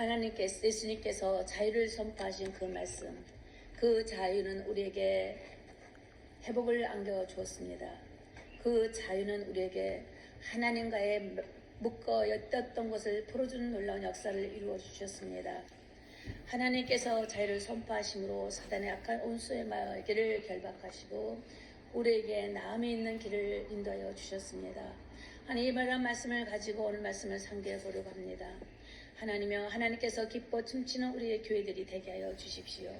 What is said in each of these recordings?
하나님께서, 예수님께서 자유를 선포하신 그 말씀, 그 자유는 우리에게 회복을 안겨 주었습니다. 그 자유는 우리에게 하나님과의 묶어였던 것을 풀어주는 놀라운 역사를 이루어 주셨습니다. 하나님께서 자유를 선포하심으로 사단의 악한 온수의 길을 결박하시고 우리에게 나음이 있는 길을 인도하여 주셨습니다. 하나님, 이 말씀을 가지고 오늘 말씀을 상기해 보려고 합니다. 하나님이여, 하나님께서 기뻐 춤추는 우리의 교회들이 되게 하여 주십시오.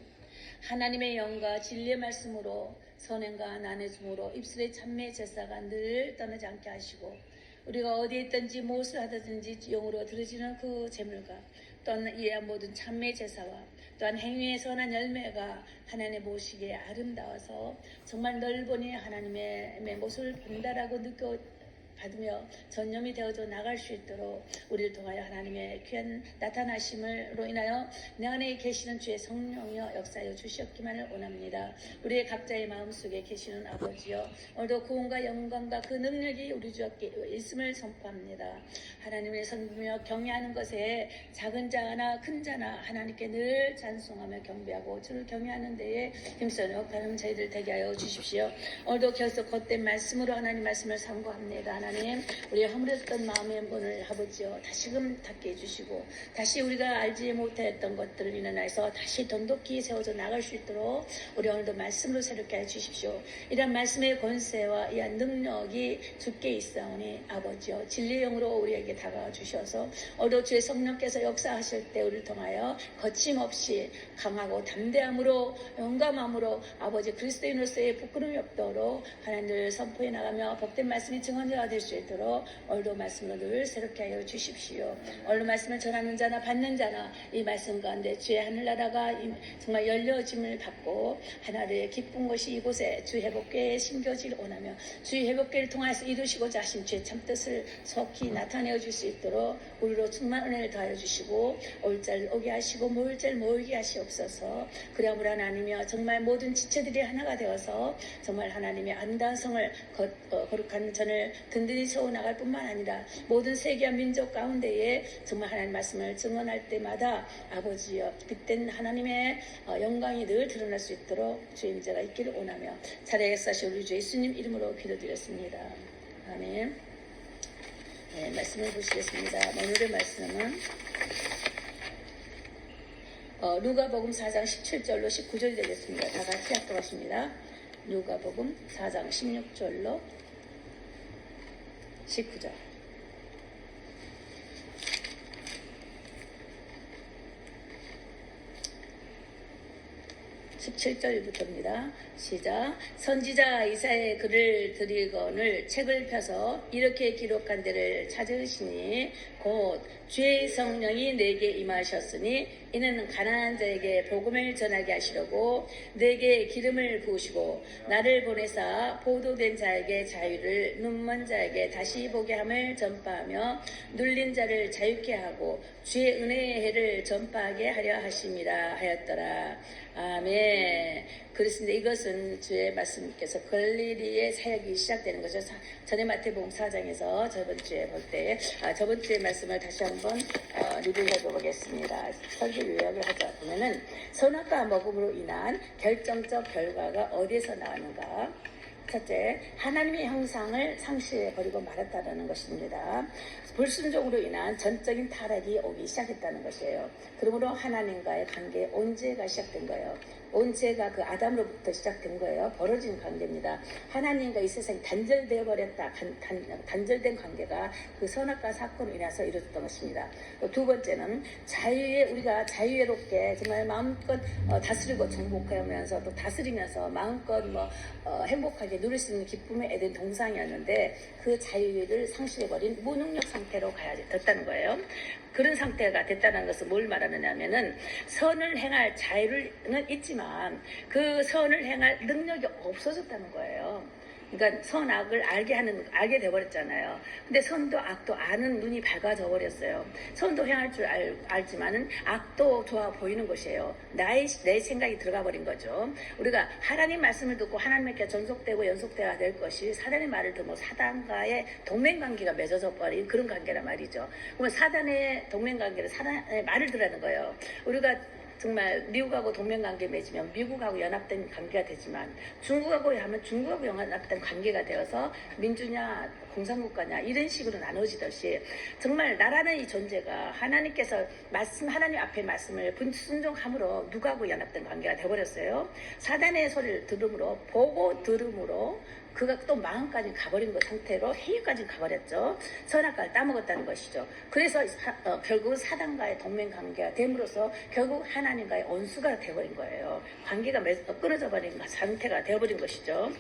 하나님의 영과 진리의 말씀으로 선행과 나눠줌으로 입술의 찬미의 제사가 늘 떠나지 않게 하시고 우리가 어디에 있든지 무엇을 하든지 영으로 들어지는 그 제물과 또한 이에 모든 찬미의 제사와 또한 행위의 선한 열매가 하나님의 보시기에 아름다워서 정말 널 보니 하나님의 모습을 본다라고 받으며 전념이 되어져 나갈 수 있도록 우리를 통하여 하나님의 귀한 나타나심으로 인하여 내 안에 계시는 주의 성령이여 역사하여 주시옵기만을 원합니다. 우리의 각자의 마음속에 계시는 아버지여, 오늘도 구원과 영광과 그 능력이 우리 주께 있음을 선포합니다. 하나님의 선부며 경외하는 것에 작은 자나 큰 자나 하나님께 늘 찬송하며 경배하고 주를 경외하는 데에 힘써 역하는 저희들 되게 하여 주십시오. 오늘도 계속 헛된 말씀으로 하나님 말씀을 상고합니다. 하나님, 우리의 허물었던 마음의 문을 아버지여 다시금 닫게 해주시고 다시 우리가 알지 못했던 것들을 인하여서 다시 돈독히 세워져 나갈 수 있도록 우리 오늘도 말씀으로 새롭게 해주십시오. 이런 말씀의 권세와 이한 능력이 주께 있사오니 아버지여 진리의 영으로 우리에게 다가와 주셔서 오늘도 주의 성령께서 역사하실 때 우리를 통하여 거침없이 강하고 담대함으로 용감함으로 아버지 그리스도인으로서의 부끄러움이 없도록 하나님을 선포해 나가며 복된 말씀이 증언자가 될 수 있도록 오늘도 말씀으로 늘 새롭게 하여 주십시오. 오늘 말씀을 전하는 자나 받는 자나 이 말씀 가운데 주의 하늘나라가 정말 열려짐을 받고 하나님의 기쁜 것이 이곳에 주 회복계에 심겨질 원하며 주 회복계를 통해서 이루시고자 하신 주의 참뜻을 속히 나타내어 줄 수 있도록 우리로 충만 은혜를 더하여 주시고 올잘 오게 하시고 모일잘 모이게 하시옵소서. 그러므로 하나님이여 정말 모든 지체들이 하나가 되어서 정말 하나님의 아름다운 성을 거룩한 전을 든든히 세워나갈 뿐만 아니라 모든 세계와 민족 가운데에 정말 하나님 말씀을 증언할 때마다 아버지여 빛된 하나님의 영광이 늘 드러날 수 있도록 주의 임재가 있기를 원하며 차례 역사하신 우리 주 예수님 이름으로 기도드렸습니다. 아멘. 네, 말씀을 보시겠습니다. 오늘의 말씀은 누가복음 4장 17절로 19절 되겠습니다. 다 같이 합독하십니다. 누가복음 4장 16절로 19절. 17절부터입니다. 시작. 선지자 이사야의 글을 드리거늘 책을 펴서 이렇게 기록한 데를 찾으시니 곧 주의 성령이 내게 임하셨으니 이는 가난한 자에게 복음을 전하게 하시려고 내게 기름을 부으시고 나를 보내사 보도된 자에게 자유를 눈먼 자에게 다시 보게 함을 전파하며 눌린 자를 자유케 하고 주의 은혜의 해를 전파하게 하려 하심이라 하였더라. 아멘. 그렇습니다. 이것은 주의 말씀께서 갈릴리의 사역이 시작되는 거죠. 전에 마태복음 4장에서 저번 주에 볼 때 저번 주의 말씀을 다시 한번 리뷰해 보겠습니다. 설교 요약을 하자 보면은 선악과 먹음으로 인한 결정적 결과가 어디에서 나왔는가? 첫째, 하나님의 형상을 상실해버리고 말았다는 것입니다. 불순종으로 인한 전적인 타락이 오기 시작했다는 것이에요. 그러므로 하나님과의 관계에 온죄가 시작된 거예요. 온죄가 그 아담으로부터 시작된 거예요. 벌어진 관계입니다. 하나님과 이 세상이 단절되어 버렸다. 단절된 관계가 그 선악과 사건으로 인해서 이루어졌던 것입니다. 두 번째는 우리가 자유롭게 정말 마음껏 다스리고 정복하면서 또 다스리면서 마음껏 행복하게 누릴 수 있는 기쁨의 에덴 동상이었는데 그 자유를 상실해버린 무능력 상태로 가야 됐다는 거예요. 그런 상태가 됐다는 것은 뭘 말하느냐 하면은 선을 행할 자유는 있지만 그 선을 행할 능력이 없어졌다는 거예요. 그러니까 선악을 알게 돼버렸잖아요. 근데 선도 악도 아는 눈이 밝아져 버렸어요. 선도 행할 줄 알지만은 악도 좋아 보이는 것이에요. 내 생각이 들어가 버린 거죠. 우리가 하나님 말씀을 듣고 하나님께 전속되고 연속돼야 될 것이 사단의 말을 듣고 사단과의 동맹관계가 맺어져 버린 그런 관계란 말이죠. 그러면 사단의 동맹관계를 사단의 말을 들으라는 거예요. 우리가 정말 미국하고 동맹관계 맺으면 미국하고 연합된 관계가 되지만 중국하고 하면 중국하고 연합된 관계가 되어서 민주냐 공산국가냐 이런 식으로 나눠지듯이 정말 나라는 이 존재가 하나님께서 하나님 앞에 말씀을 순종함으로 누구하고 연합된 관계가 되어버렸어요. 사단의 소리를 들음으로 보고 들음으로 그가 또 마음까지 가버린 것 상태로 해유까지 가버렸죠. 선악과를 따먹었다는 것이죠. 그래서 결국 사단과의 동맹관계가 됨으로써 결국 하나님과의 원수가 되어버린 거예요. 관계가 끊어져 버린 상태가 되어버린 것이죠.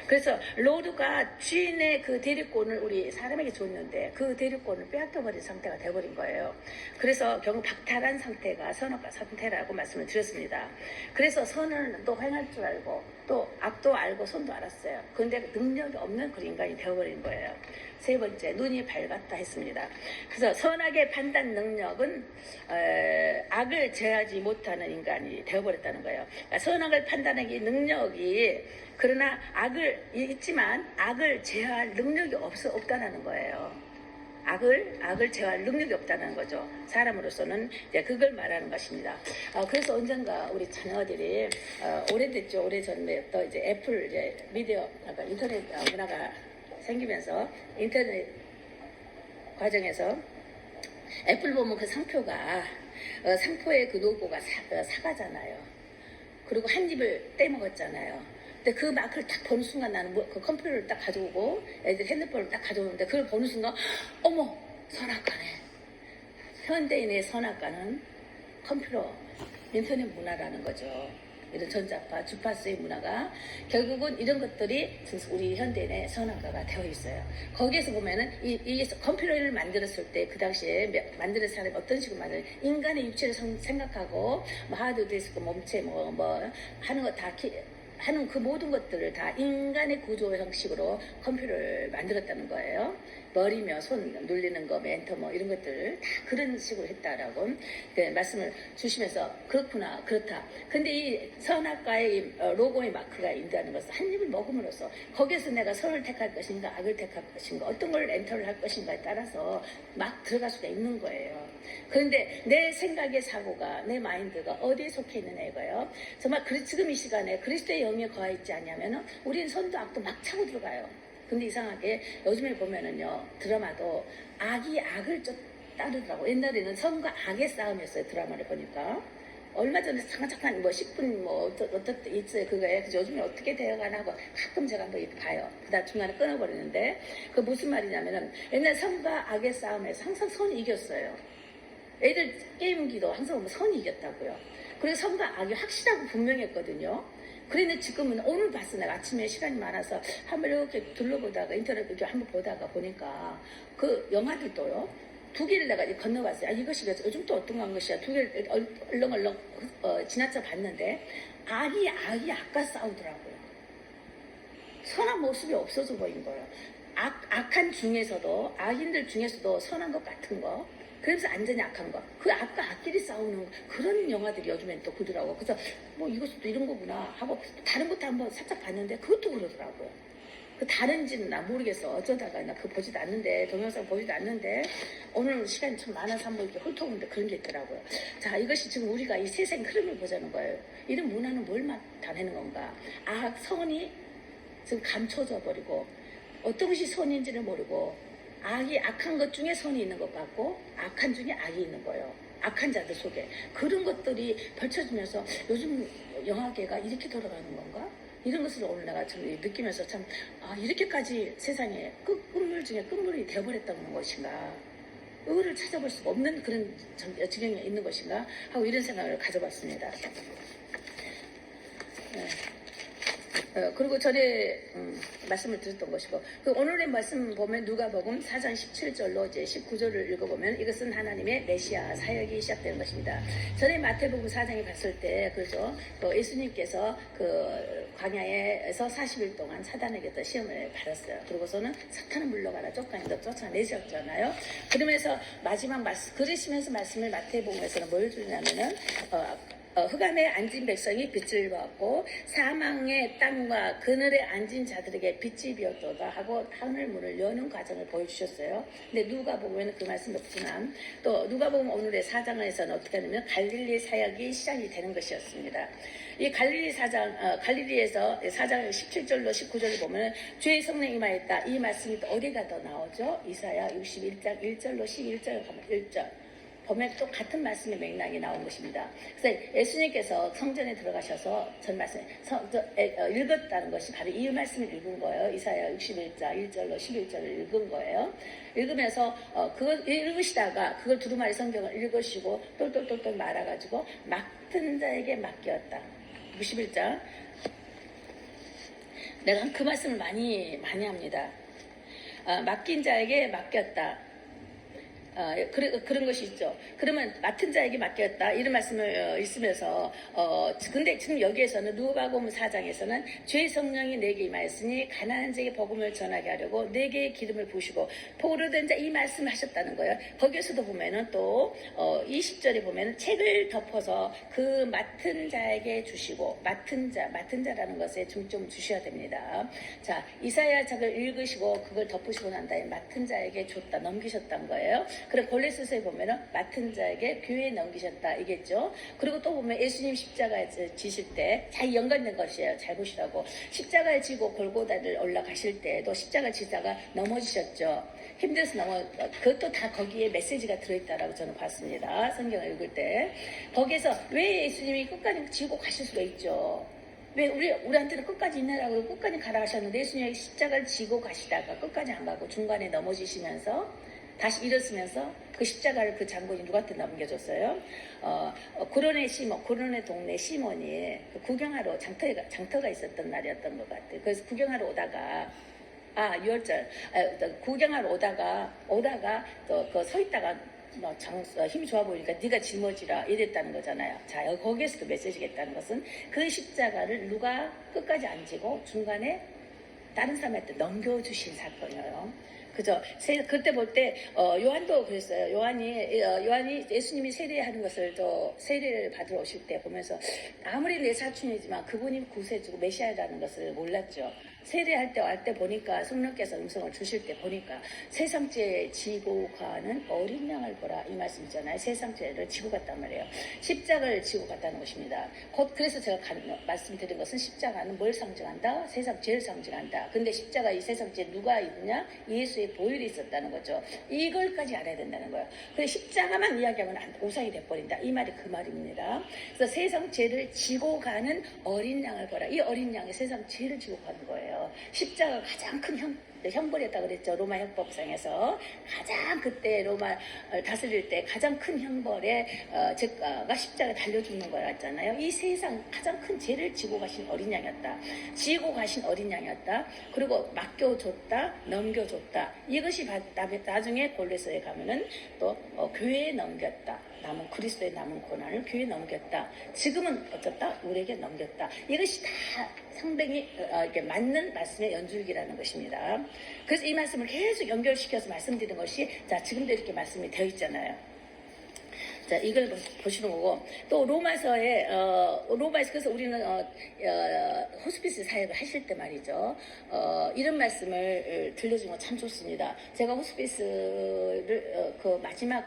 그래서 로드가 주인의 그 대리권을 우리 사람에게 줬는데 그 대리권을 빼앗겨버린 상태가 되어버린 거예요. 그래서 결국 박탈한 상태가 선악과 상태라고 말씀을 드렸습니다. 그래서 선을 또 행할 줄 알고 또 악도 알고 선도 알았어요. 그런데 능력이 없는 그런 인간이 되어버린 거예요. 세 번째, 눈이 밝았다 했습니다. 그래서 선악의 판단 능력은 악을 제하지 못하는 인간이 되어버렸다는 거예요. 그러니까 선악을 판단하기 능력이 그러나 있지만 악을 제할 능력이 없다는 거예요. 악을 제어할 능력이 없다는 거죠. 사람으로서는 이제 그걸 말하는 것입니다. 그래서 언젠가 우리 자녀들이 오래됐죠. 오래전에 또 이제 애플 이제 미디어 그러니까 인터넷 문화가 생기면서 인터넷 과정에서 애플 보면 그 상표가 상표의 그 로고가 사과잖아요. 그리고 한 입을 떼먹었잖아요. 근데 그 마크를 딱 보는 순간 나는 그 컴퓨터를 딱 가져오고 애들 핸드폰을 딱 가져오는데 그걸 보는 순간 어머 선악과네. 현대인의 선악과는 컴퓨터 인터넷 문화라는 거죠. 이런 전자파 주파수의 문화가 결국은 이런 것들이 우리 현대인의 선악과가 되어 있어요. 거기에서 보면은 이 컴퓨터를 만들었을 때 그 당시에 만드는 사람이 어떤 식으로 인간의 육체를 생각하고 뭐 하드디스크 몸체 뭐 하는 거 다 하는 그 모든 것들을 다 인간의 구조 형식으로 컴퓨터를 만들었다는 거예요. 머리며 손 눌리는 거, 엔터 뭐 이런 것들을 다 그런 식으로 했다라고 말씀을 주시면서 그렇구나, 그렇다. 근데 이 선악과의 이 로고의 마크가 인도하는 것은 한 입을 먹음으로써 거기에서 내가 선을 택할 것인가, 악을 택할 것인가, 어떤 걸 엔터를 할 것인가에 따라서 막 들어갈 수가 있는 거예요. 그런데 내 생각의 사고가, 내 마인드가 어디에 속해 있느냐 이거예요. 정말 지금 이 시간에 그리스도의 영이 거하 있지 않냐면은 우리는 선도 악도 막 차고 들어가요. 근데 이상하게 요즘에 보면은요 드라마도 악이 악을 따르더라고. 옛날에는 선과 악의 싸움이었어요. 드라마를 보니까 얼마 전에 잠깐 뭐 10분 뭐 어떻게 있어요 그거에. 그래서 요즘에 어떻게 되어가나 하고 가끔 제가 한번 봐요. 그다음 중간에 끊어버리는데 그 무슨 말이냐면은 옛날 선과 악의 싸움에서 항상 선이 이겼어요. 애들 게임기도 항상 보면 선이 이겼다고요. 그래서 선과 악이 확실하고 분명했거든요. 그런데 지금은 오늘 봤어. 내가 아침에 시간이 많아서 한번 이렇게 둘러보다가 인터넷 이렇게 한번 보다가 보니까 그 영화들도요. 두 개를 내가 건너봤어요. 이것이 요즘 또 어떤 것이야. 두 개를 얼렁얼렁 지나쳐 봤는데 악이 악과 싸우더라고요. 선한 모습이 없어져 보인 거예요. 악한 중에서도 악인들 중에서도 선한 것 같은 거. 그래서 완전히 악한 거. 그 악과 악끼리 싸우는 그런 영화들이 요즘엔 또 그러더라고요. 그래서 뭐 이것도 이런 거구나 하고 다른 것도 한번 살짝 봤는데 그것도 그러더라고요. 그 다른지는 나 모르겠어. 어쩌다가 나 그거 보지도 않는데 동영상 보지도 않는데 오늘 시간이 참 많아서 한번 이렇게 훑어보는데 그런 게 있더라고요. 자, 이것이 지금 우리가 이 세상 흐름을 보자는 거예요. 이런 문화는 뭘 나타내는 건가. 선이 지금 감춰져 버리고 어떤 것이 선인지를 모르고 악한 것 중에 선이 있는 것 같고 악한 중에 악이 있는 거예요. 악한 자들 속에 그런 것들이 펼쳐지면서 요즘 영화계가 이렇게 돌아가는 건가? 이런 것을 오늘 내가 참 느끼면서 참 이렇게까지 세상에 끝물 중에 끝물이 되어버렸다는 것인가? 의를 찾아볼 수 없는 그런 지경에 있는 것인가? 하고 이런 생각을 가져봤습니다. 네. 그리고 전에 말씀을 드렸던 것이고 그 오늘의 말씀 보면 누가복음 4장 17절로 이제 19절을 읽어보면 이것은 하나님의 메시아 사역이 시작되는 것입니다. 전에 마태복음 4장에 봤을 때 그래서 예수님께서 그 광야에서 40일 동안 사단에게 또 시험을 받았어요. 그리고서는 사탄은 물러가라 쫓아내셨잖아요. 그러면서 마지막 말씀 그러시면서 말씀을 마태복음에서는 뭘 주냐면은 흑암에 앉은 백성이 빛을 보았고 사망의 땅과 그늘에 앉은 자들에게 빛이 비었도다 하고 하늘 문을 여는 과정을 보여주셨어요. 근데 누가복음에는 그 말씀이 없지만 또 누가복음 오늘의 4장에서는 어떻게 하냐면 갈릴리 사역이 시작이 되는 것이었습니다. 이 갈릴리 갈릴리에서 4장 17절로 19절을 보면 주의 성령이 임하였다. 이 말씀이 또 어디가 더 나오죠? 이사야 61장 1절로 11절 가면 1절. 보면 또 같은 말씀의 맥락이 나온 것입니다. 그래서 예수님께서 성전에 들어가셔서 전 말씀 읽었다는 것이 바로 이 말씀을 읽은 거예요. 이사야 61장 1절로 11절을 읽은 거예요. 읽으면서 그걸 읽으시다가 그걸 두루마리 성경을 읽으시고 똘똘똘똘 말아가지고 맡은 자에게 맡겼다. 61장 내가 그 말씀을 많이 합니다. 맡긴 자에게 맡겼다. 그런 것이 있죠. 그러면 맡은 자에게 맡겼다 이런 말씀을 있으면서 근데 지금 여기에서는 누가복음 4장에서는 주의 성령이 내게 임하였으니 가난한 자에게 복음을 전하게 하려고 내게 기름을 부으시고 포로 된 자 이 말씀을 하셨다는 거예요. 거기에서도 보면은 또 20절에 보면은 책을 덮어서 그 맡은 자에게 주시고 맡은 자라는 것에 중점을 주셔야 됩니다. 자, 이사야 책을 읽으시고 그걸 덮으시고 난 다음에 맡은 자에게 줬다 넘기셨다는 거예요. 그리고 골레스서에 보면은 맡은 자에게 교회에 넘기셨다 이겠죠. 그리고 또 보면 예수님 십자가에 지실 때 잘 연관된 것이에요. 잘 보시라고. 십자가에 지고 골고다를 올라가실 때도 십자가 지다가 넘어지셨죠. 힘들어서 그것도 다 거기에 메시지가 들어있다라고 저는 봤습니다. 성경을 읽을 때. 거기에서 왜 예수님이 끝까지 지고 가실 수가 있죠. 왜 우리한테는 끝까지 있느라고 끝까지 가라 하셨는데 예수님이 십자가를 지고 가시다가 끝까지 안 가고 중간에 넘어지시면서 다시 일어서면서 그 십자가를 그 장본이 누구한테 넘겨줬어요? 고론의 동네 시몬이 구경하러 장터가 있었던 날이었던 것 같아요. 그래서 구경하러 오다가 6월절 구경하러 오다가 서 있다가 힘이 좋아 보이니까 네가 짊어지라 이랬다는 거잖아요. 자, 거기에서도 메시지겠다는 것은 그 십자가를 누가 끝까지 안 지고 중간에 다른 사람한테 넘겨주신 사건이에요. 그죠? 그때 볼 때 요한도 그랬어요. 요한이 예수님이 세례하는 것을 세례를 받으러 오실 때 보면서 아무리 내 사촌이지만 그분이 구세주고 메시아라는 것을 몰랐죠. 세례할 때 할 때 보니까 성령께서 음성을 주실 때 보니까 세상죄 지고 가는 어린 양을 보라 이 말씀이잖아요. 세상죄를 지고 갔단 말이에요. 십자가를 지고 갔다는 것입니다. 그래서 제가 말씀드린 것은 십자가는 뭘 상징한다? 세상죄를 상징한다. 근데 십자가 이 세상죄 누가 있느냐? 예수의 보혈이 있었다는 거죠. 이걸까지 알아야 된다는 거예요. 그래서 십자가만 이야기하면 오상이 돼버린다. 이 말이 그 말입니다. 그래서 세상죄를 지고 가는 어린 양을 보라. 이 어린 양이 세상죄를 지고 가는 거예요. 십자가 가장 큰 형벌이었다 그랬죠. 로마 형법상에서 가장 그때 로마 다스릴 때 가장 큰 형벌의 제가가 십자가 달려 죽는 거였잖아요. 이 세상 가장 큰 죄를 지고 가신 어린 양이었다. 지고 가신 어린 양이었다. 그리고 맡겨줬다, 넘겨줬다. 이것이 나중에 골로새에 가면은 또 교회에 넘겼다. 그리스도의 남은 고난을 교회에 넘겼다. 지금은 어쩌다 우리에게 넘겼다. 이것이 다 상당히 이렇게 맞는 말씀의 연줄기라는 것입니다. 그래서 이 말씀을 계속 연결시켜서 말씀드리는 것이 자 지금도 이렇게 말씀이 되어 있잖아요. 자 이걸 보시는 거고 또 로마에서 그래서 우리는 호스피스 사역을 하실 때 말이죠. 이런 말씀을 들려주는 거 참 좋습니다. 제가 호스피스를 그 마지막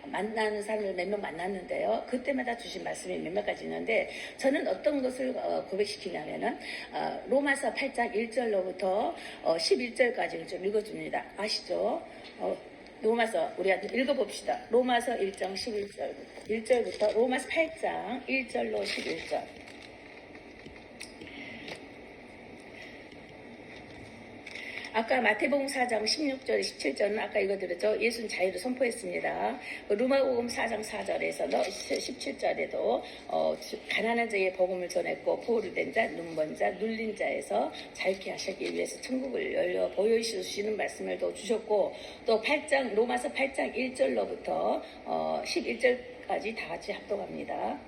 만나는 사람을 몇 명 만났는데요. 그때마다 주신 말씀이 몇몇 가지 있는데 저는 어떤 것을 고백시키냐면은 로마서 8장 1절로부터 11절까지를 좀 읽어줍니다. 아시죠? 로마서 우리가 읽어봅시다. 로마서 1장 1절부터 로마서 8장 1절로 11절. 아까 마태복음 4장 16절, 17절은 아까 읽어드렸죠. 예수는 자유를 선포했습니다. 루마복음 4장 4절에서 17절에도 가난한 자에게 복음을 전했고 포로를 된 자, 눈먼 자, 눌린 자에서 자유케 하시기 위해서 천국을 열려 보여주시는 말씀을 또 주셨고, 또 8장 로마서 8장 1절로부터 11절까지 다 같이 합독합니다.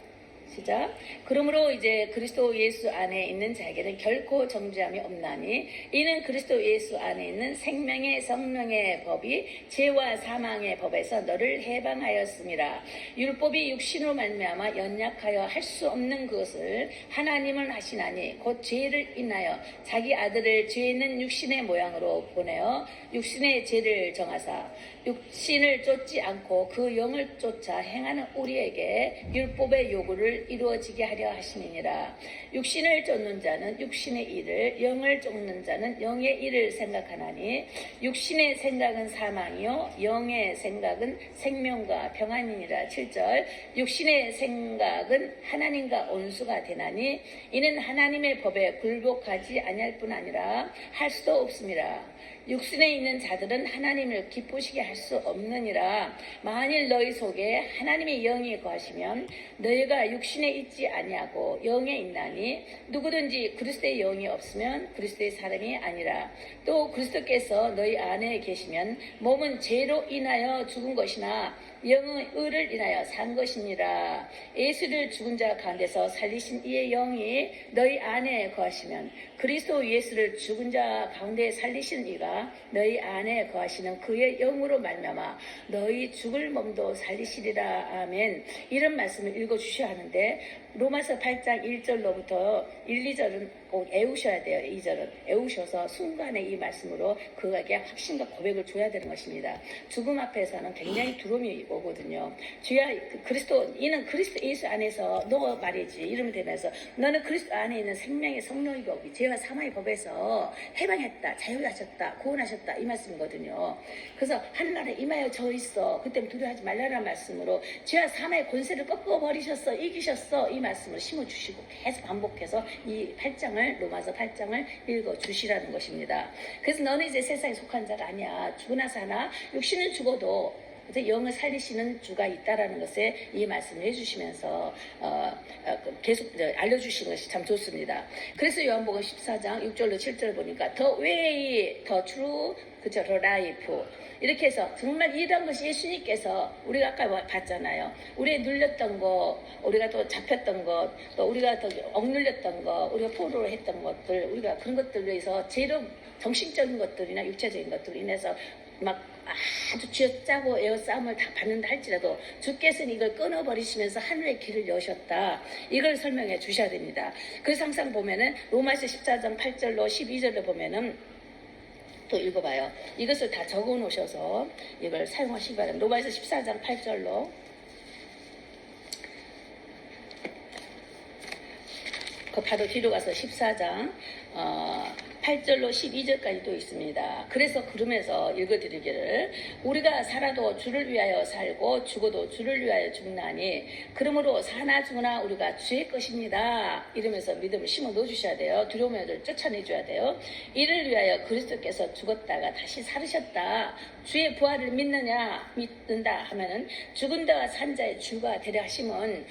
시작. 그러므로 이제 그리스도 예수 안에 있는 자에게는 결코 정죄함이 없나니 이는 그리스도 예수 안에 있는 생명의 성령의 법이 죄와 사망의 법에서 너를 해방하였음이라. 율법이 육신으로 말미암아 연약하여 할 수 없는 것을 하나님은 하시나니 곧 죄를 인하여 자기 아들을 죄 있는 육신의 모양으로 보내어 육신의 죄를 정하사 육신을 쫓지 않고 그 영을 쫓아 행하는 우리에게 율법의 요구를 이루어지게 하려 하심이니라. 육신을 쫓는 자는 육신의 일을, 영을 쫓는 자는 영의 일을 생각하나니 육신의 생각은 사망이요 영의 생각은 생명과 평안이니라. 7절. 육신의 생각은 하나님과 온수가 되나니 이는 하나님의 법에 굴복하지 아니할 뿐 아니라 할 수도 없음이라. 육신에 있는 자들은 하나님을 기쁘시게 할 수 없느니라. 만일 너희 속에 하나님의 영이 거하시면 너희가 육신에 있지 아니하고 영에 있나니 누구든지 그리스도의 영이 없으면 그리스도의 사람이 아니라. 또 그리스도께서 너희 안에 계시면 몸은 죄로 인하여 죽은 것이나 영은 의를 인하여 산 것이니라. 예수를 죽은 자 가운데서 살리신 이의 영이 너희 안에 거하시면 그리스도 예수를 죽은 자 가운데 살리신 이가 너희 안에 거하시는 그의 영으로 말미암아 너희 죽을 몸도 살리시리라. 아멘. 이런 말씀을 읽어주셔야 하는데 로마서 8장 1절로부터 1, 2절은 꼭 애우셔야 돼요. 2절은 애우셔서 순간에 이 말씀으로 그에게 확신과 고백을 줘야 되는 것입니다. 죽음 앞에서는 굉장히 두려움이 오거든요. 주야 그리스도 이는 그리스도 예수 안에서 너 말이지 이러면 되면서 너는 그리스도 안에 있는 생명의 성령이고 죄와 사망의 법에서 해방했다, 자유하셨다, 구원하셨다 이 말씀이거든요. 그래서 하늘나라에 임하여 저 있어. 그때는 두려워하지 말라는 말씀으로 죄와 사망의 권세를 꺾어버리셨어, 이기셨어 이 말씀을 심어주시고 계속 반복해서 이 8장을 로마서 8장을 읽어주시라는 것입니다. 그래서 너는 이제 세상에 속한 자가 아니야. 죽으나 사나 육신은 죽어도 영을 살리시는 주가 있다라는 것에 이 말씀을 해주시면서 계속 알려주시는 것이 참 좋습니다. 그래서 요한복음 14장 6절로 7절 보니까 The way, the truth, the life 이렇게 해서 정말 이런 것이 예수님께서 우리가 아까 봤잖아요. 우리의 눌렸던 거, 우리가 또 잡혔던 것, 또 우리가 또 억눌렸던 것, 우리가 포로로 했던 것들, 우리가 그런 것들로 해서 제로 정신적인 것들이나 육체적인 것들로 인해서 막 아주 쥐어짜고 에어싸움을 다 받는다 할지라도 주께서는 이걸 끊어버리시면서 하늘의 길을 여셨다. 이걸 설명해 주셔야 됩니다. 그래서 항상 보면은 로마서 14장 8절로 12절로 보면은 또 읽어봐요. 이것을 다 적어 놓으셔서 이걸 사용하시기 바랍니다. 로마서 14장 8절로 그 바로 뒤로 가서 14장 8절로 12절까지 또 있습니다. 그래서 그러면서 읽어드리기를 우리가 살아도 주를 위하여 살고 죽어도 주를 위하여 죽나니 그러므로 사나 죽으나 우리가 주의 것입니다. 이러면서 믿음을 심어 넣어주셔야 돼요. 두려움을 쫓아내줘야 돼요. 이를 위하여 그리스도께서 죽었다가 다시 살으셨다. 주의 부활을 믿는다 하면은 죽은 자와 산 자의 주가 되려 하심은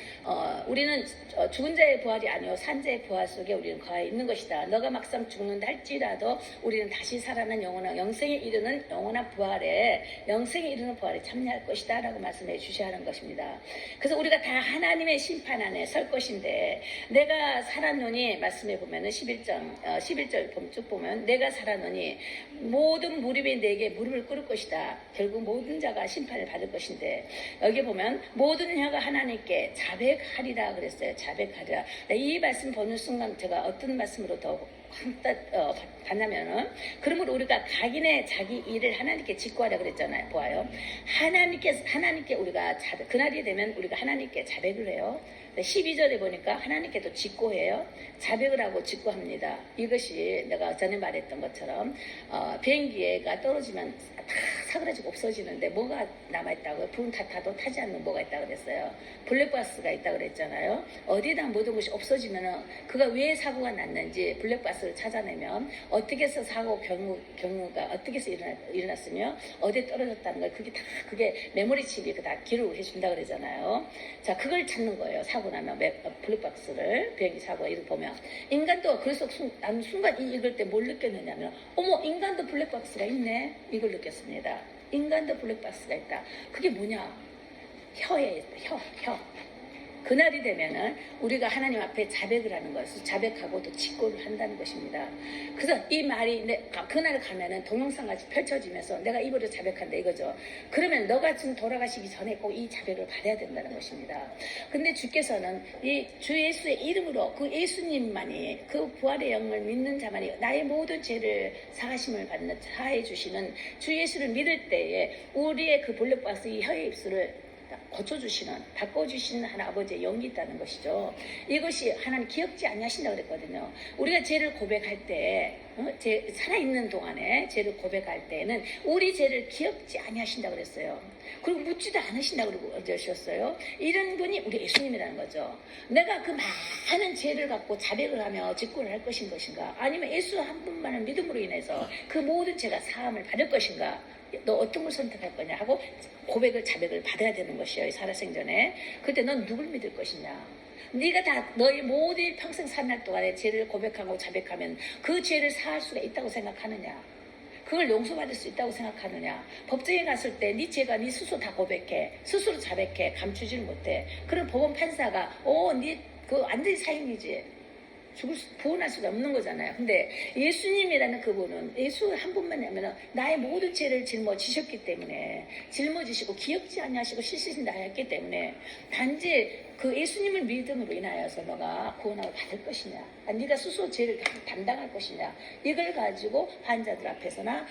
우리는 죽은 자의 부활이 아니요 산 자의 부활 속에 우리는 거해 있는 것이다. 너가 막상 죽는다 할지라도 우리는 다시 살아나는 영원한 영생에 이르는 영원한 부활에 영생에 이르는 부활에 참여할 것이다 라고 말씀해 주셔야 하는 것입니다. 그래서 우리가 다 하나님의 심판 안에 설 것인데 내가 살았노니 말씀해 보면은 11절 쭉 보면 내가 살았노니 모든 무릎이 내게 무릎을 꿇을 것이다. 결국 모든 자가 심판을 받을 것인데 여기 보면 모든 혀가 하나님께 자백하리라 그랬어요. 자백하리라. 이 말씀 보는 순간 제가 어떤 말씀으로 더 봤냐면은 그러므로 우리가 각인의 자기 일을 하나님께 직구하라 그랬잖아요. 보아요. 하나님께 우리가 그날이 되면 우리가 하나님께 자백을 해요. 12절에 보니까 하나님께도 직고해요. 자백을 하고 직고합니다. 이것이 내가 전에 말했던 것처럼 비행기가 떨어지면 다 사그라지고 없어지는데 뭐가 남아있다고요? 불은 다 타도 타지 않는 뭐가 있다고 그랬어요. 블랙박스가 있다고 그랬잖아요. 어디다 모든 것이 없어지면 그가 왜 사고가 났는지 블랙박스를 찾아내면 어떻게 해서 사고 경우가 어떻게 해서 일어났으며 어디에 떨어졌다는 걸 그게 메모리 칩이 다 기록을 해준다 그러잖아요. 자, 그걸 찾는 거예요. 사고 나면 블랙박스를 비행기 사고 이렇게 보면 인간도 그래서 나는 순간 읽을 때 뭘 느꼈느냐면 어머 인간도 블랙박스가 있네 이걸 느꼈습니다. 인간도 블랙박스가 있다. 그게 뭐냐? 혀에 있다. 혀. 그날이 되면은 우리가 하나님 앞에 자백을 하는 것을 자백하고 또 직고를 한다는 것입니다. 그래서 이 말이 그날 가면은 동영상같이 펼쳐지면서 내가 입으로 자백한다 이거죠. 그러면 너가 지금 돌아가시기 전에 꼭 이 자백을 받아야 된다는 것입니다. 근데 주께서는 이 주 예수의 이름으로 그 예수님만이 그 부활의 영을 믿는 자만이 나의 모든 죄를 사해 주시는 주 예수를 믿을 때에 우리의 그 블랙박스 이 혀의 입술을 고쳐주시는 바꿔주시는 하나님 아버지의 영이 있다는 것이죠. 이것이 하나님 기억지 아니하신다고 그랬거든요. 우리가 죄를 고백할 때 살아있는 동안에 죄를 고백할 때는 우리 죄를 기억지 아니하신다고 그랬어요. 그리고 묻지도 않으신다고 그러셨어요. 이런 분이 우리 예수님이라는 거죠. 내가 그 많은 죄를 갖고 자백을 하며 직구를 할 것인가 아니면 예수 한 분만을 믿음으로 인해서 그 모든 죄가 사함을 받을 것인가 너 어떤 걸 선택할 거냐 하고 고백을 자백을 받아야 되는 것이에요. 살아생전에. 그때 넌 누굴 믿을 것이냐. 네가 다 너의 모든 평생 살날 동안에 죄를 고백하고 자백하면 그 죄를 사할 수가 있다고 생각하느냐. 그걸 용서받을 수 있다고 생각하느냐. 법정에 갔을 때 네 죄가 네 스스로 다 고백해. 스스로 자백해. 감추지를 못해. 그럼 법원 판사가 네 그 완전히 사형이지. 구원할 수가 없는 거잖아요. 근데 예수님이라는 그분은 예수 한 분만 하면 나의 모든 죄를 짊어지셨기 때문에 짊어지시고 기억지 아니하시고 씻으신다 했기 때문에 단지 그 예수님을 믿음으로 인하여서 너가 구원을 받을 것이냐 네가 스스로 죄를 담당할 것이냐 이걸 가지고 환자들 앞에서나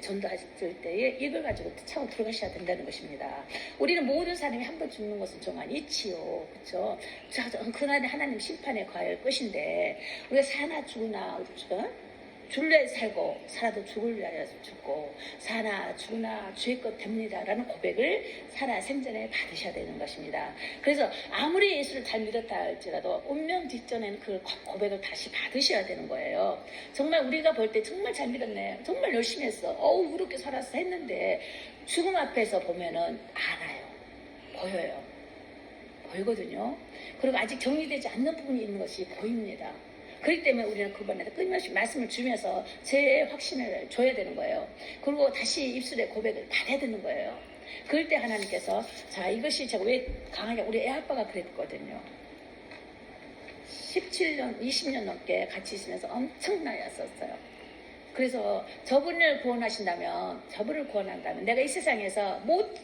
전도하실 때에 이걸 가지고 차고 들어가셔야 된다는 것입니다. 우리는 모든 사람이 한 번 죽는 것은 정말 있지요. 그렇죠? 그날에 하나님 심판에 과할 것인데 우리가 사나 죽으나 줄래 살고 살아도 죽을 위하여 죽고 사나 죽으나 주의 것 됩니다 라는 고백을 살아 생전에 받으셔야 되는 것입니다. 그래서 아무리 예수를 잘 믿었다 할지라도 운명 뒷전에는 그 고백을 다시 받으셔야 되는 거예요. 정말 우리가 볼 때 정말 잘 믿었네 정말 열심히 했어 그렇게 살았어 했는데 죽음 앞에서 보면은 알아요. 보이거든요. 그리고 아직 정리되지 않는 부분이 있는 것이 보입니다. 그렇기 때문에 우리는 그분한테 끊임없이 말씀을 주면서 제 확신을 줘야 되는 거예요. 그리고 다시 입술에 고백을 받아야 되는 거예요. 그럴 때 하나님께서 이것이 제가 왜 강하게 우리 애아빠가 그랬거든요. 17년, 20년 넘게 같이 있으면서 엄청나였었어요. 그래서 저분을 구원한다면 내가 이 세상에서 못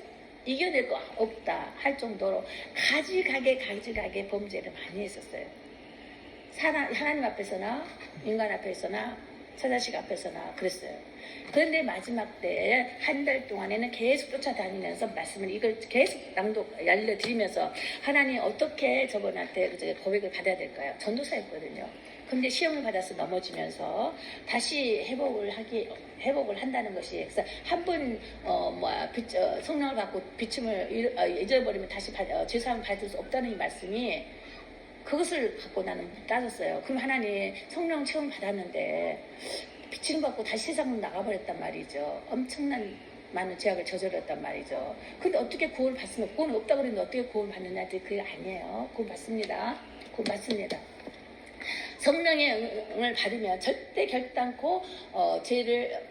이겨낼 거 없다 할 정도로 가지가게 범죄를 많이 했었어요. 하나님 앞에서나 인간 앞에서나 처자식 앞에서나 그랬어요. 그런데 마지막 때에 한 달 동안에는 계속 쫓아다니면서 말씀을 이걸 계속 알려드리면서 하나님 어떻게 저분한테 고백을 받아야 될까요? 전도사였거든요. 근데 시험을 받아서 넘어지면서 다시 회복을 한다는 것이 그래서 한 번 성령을 받고 비춤을 잊어버리면 다시 죄사함을 받을 수 없다는 이 말씀이 그것을 갖고 나는 따졌어요. 그럼 하나님 성령 체험 받았는데 비치는 받고 다시 세상으로 나가버렸단 말이죠. 엄청난 많은 죄악을 저질렀단 말이죠. 근데 어떻게 구원을 받습니까? 구원 없다고 그랬는데 어떻게 구원 받느냐? 그게 아니에요. 구원 받습니다. 성령의 응을 받으면 절대 결단코 죄를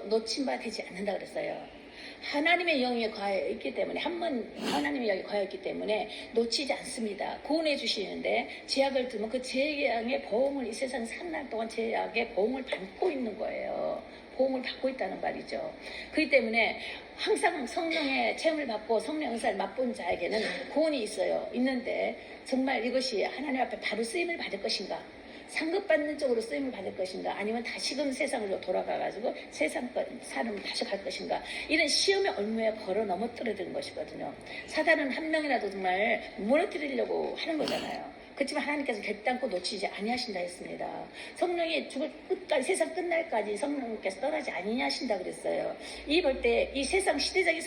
놓친 바 되지 않는다 그랬어요. 하나님의 영이 과하여 있기 때문에 하나님의 영이 과하여 있기 때문에 놓치지 않습니다. 구원해 주시는데 죄악을 들면 그 죄악의 보응을 이 세상 산날 동안 죄악의 보응을 받고 있는 거예요. 보응을 받고 있다는 말이죠. 그렇기 때문에 항상 성령의 체험을 받고 성령 은사를 맛본 자에게는 구원이 있는데 정말 이것이 하나님 앞에 바로 쓰임을 받을 것인가 상급받는 쪽으로 쓰임을 받을 것인가 아니면 다시금 세상으로 돌아가가지고 세상 사람을 다시 갈 것인가 이런 시험의 얼무에 걸어 넘어뜨려드는 것이거든요. 사단은 한 명이라도 정말 무너뜨리려고 하는 거잖아요. 그렇지만 하나님께서 결단코 놓치지 아니하신다 했습니다. 성령이 죽을 끝까지, 세상 끝날까지 성령께서 떠나지 아니하신다 그랬어요. 이 볼 때 이 세상 시대적인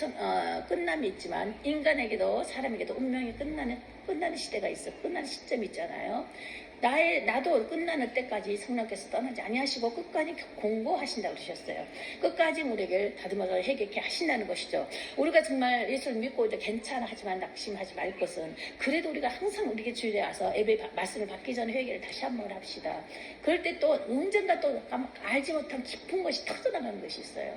끝남이 있지만 인간에게도 사람에게도 운명이 끝나는 시대가 있어. 끝나는 시점이 있잖아요. 나도 끝나는 때까지 성령께서 떠나지 아니하시고 끝까지 공고하신다고 그러셨어요. 끝까지 우리에게 다듬어서 해결케 하신다는 것이죠. 우리가 정말 예수를 믿고 이제 괜찮아 하지만 낙심하지 말 것은, 그래도 우리가 항상 우리에게 주일에 와서 예배 말씀을 받기 전에 회개를 다시 한번 합시다. 그럴 때 또 언젠가 또 알지 못한 깊은 것이 터져나가는 것이 있어요.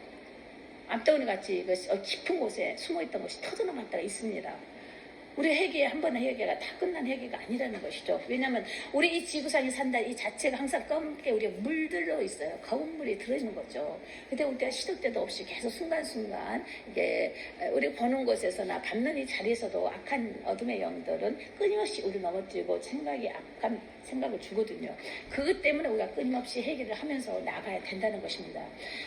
암덩어리 같이 깊은 곳에 숨어있던 것이 터져나갈 때가 있습니다. 우리 회개, 한 번의 회개가 다 끝난 회개가 아니라는 것이죠. 왜냐하면 우리 이 지구상에 산다 이 자체가 항상 검게 우리가 물들어 있어요. 검은 물이 들어있는 거죠. 근데 우리가 시도 때도 없이 계속 순간순간 이게 우리 보는 곳에서나 받는 이 자리에서도 악한 어둠의 영들은 끊임없이 우리 넘어뜨리고 악한 생각을 주거든요. 그것 때문에 우리가 끊임없이 회개를 하면서 나가야 된다는 것입니다.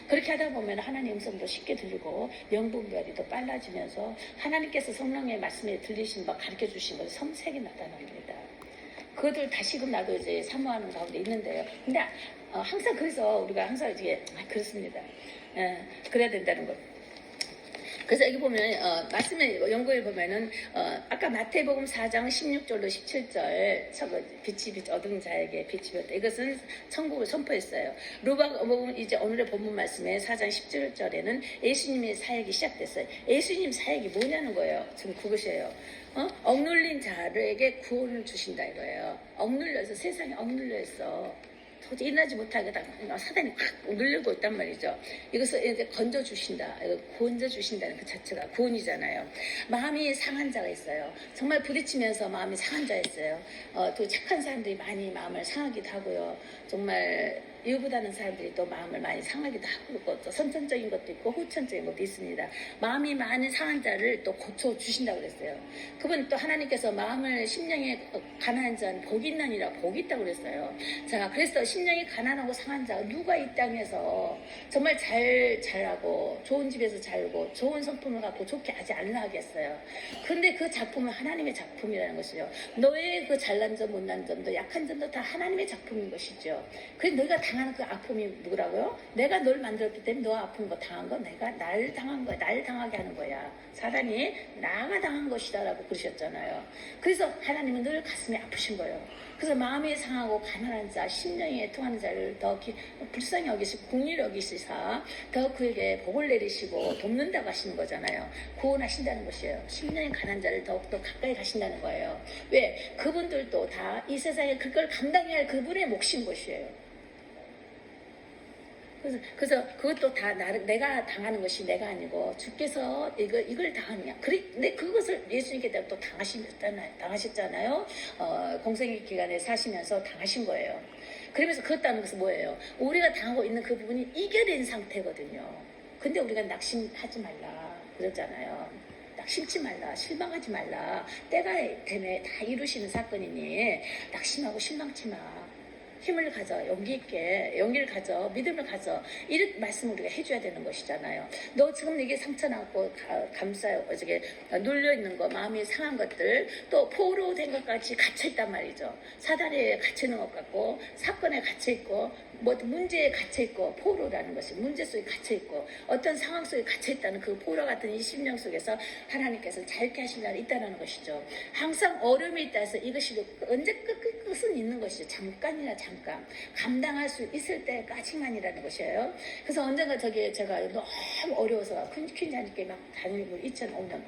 그렇게 하다 보면 하나님의 음성도 쉽게 들리고 영분별이 더 빨라지면서 하나님께서 성령의 말씀에 들리신 바 가르쳐 주신 것이 섬세하게 나타납니다. 그것들 다시금 나도 이제 사모하는 가운데 있는데요. 근데 항상 그래서 우리가 항상 이게 그렇습니다. 그래야 된다는 것. 그래서 여기 보면 말씀에 연구에 보면은 아까 마태복음 4장 16절로 17절 빛이 어두운 자에게 빛이 비었다. 이것은 천국을 선포했어요. 루가복음 이제 오늘의 본문 말씀에 4장 17절에는 예수님의 사역이 시작됐어요. 예수님 사역이 뭐냐는 거예요. 지금 그것이에요. 억눌린 자들에게 구원을 주신다 이거예요. 억눌려서 세상에 억눌려 있어. 도저히 일어나지 못하게 사단이 확 눌리고 있단 말이죠. 이것을 이렇게 건져주신다. 구원져주신다는 그 자체가 구원이잖아요. 마음이 상한 자가 있어요. 정말 부딪히면서 마음이 상한 자 있어요. 또 착한 사람들이 많이 마음을 상하기도 하고요. 정말 이유보다는 사람들이 또 마음을 많이 상하기도 하고 또 선천적인 것도 있고 후천적인 것도 있습니다. 마음이 많이 상한 자를 또 고쳐주신다고 그랬어요. 그분 또 하나님께서 마음을 심령에 가난한 자는 복이 있나니라 복이 있다고 그랬어요. 자, 그래서 심령이 가난하고 상한 자 누가 이 땅에서 정말 잘하고 좋은 집에서 살고 좋은 성품을 갖고 좋게 하지 않나 하겠어요. 그런데 그 작품은 하나님의 작품이라는 것이죠. 너의 그 잘난 점 못난 점도 약한 점도 다 하나님의 작품인 것이죠. 그래서 너희가 당하는 그 아픔이 누구라고요? 내가 널 만들었기 때문에 너 아픈 거 당한 거 내가 날 당한 거야. 날 당하게 하는 거야. 사단이 나가 당한 것이다 라고 그러셨잖아요. 그래서 하나님은 늘 가슴이 아프신 거예요. 그래서 마음이 상하고 가난한 자, 심령이 통하는 자를 더 불쌍히 여기시고 궁리를 여기시사 더 그에게 복을 내리시고 돕는다고 하시는 거잖아요. 구원하신다는 것이에요. 심령이 가난한 자를 더욱더 가까이 가신다는 거예요. 왜? 그분들도 다 이 세상에 그걸 감당해야 할 그분의 몫인 것이에요. 그래서 그것도 다 내가 당하는 것이 내가 아니고 주께서 이걸 당하느냐. 근데 그것을 예수님께 또 당하셨잖아요. 공생의 기간에 사시면서 당하신 거예요. 그러면서 그렇다는 것은 뭐예요? 우리가 당하고 있는 그 부분이 이겨낸 상태거든요. 근데 우리가 낙심하지 말라 그러잖아요. 낙심치 말라, 실망하지 말라. 때가 되네 다 이루시는 사건이니 낙심하고 실망치 마. 힘을 가져, 용기를 가져, 믿음을 가져. 이런 말씀을 우리가 해줘야 되는 것이잖아요. 너 지금 이게 상처나고 저게 눌려있는 거, 마음이 상한 것들, 또 포로된 것 같이 갇혀있단 말이죠. 사단에 갇혀있는 것 같고, 사건에 갇혀있고, 문제에 갇혀있고, 포로라는 것이 문제 속에 갇혀있고, 어떤 상황 속에 갇혀있다는 그 포로 같은 이 심령 속에서 하나님께서 자유케 하신다는 있다는 것이죠. 항상 어려움이 있다 해서 이것이 언제 끝은 있는 것이죠. 잠깐이나 잠깐 감당할 수 있을 때까지만이라는 것이에요. 그래서 언젠가 제가 너무 어려워서 퀸자님께 막 다니고 2005년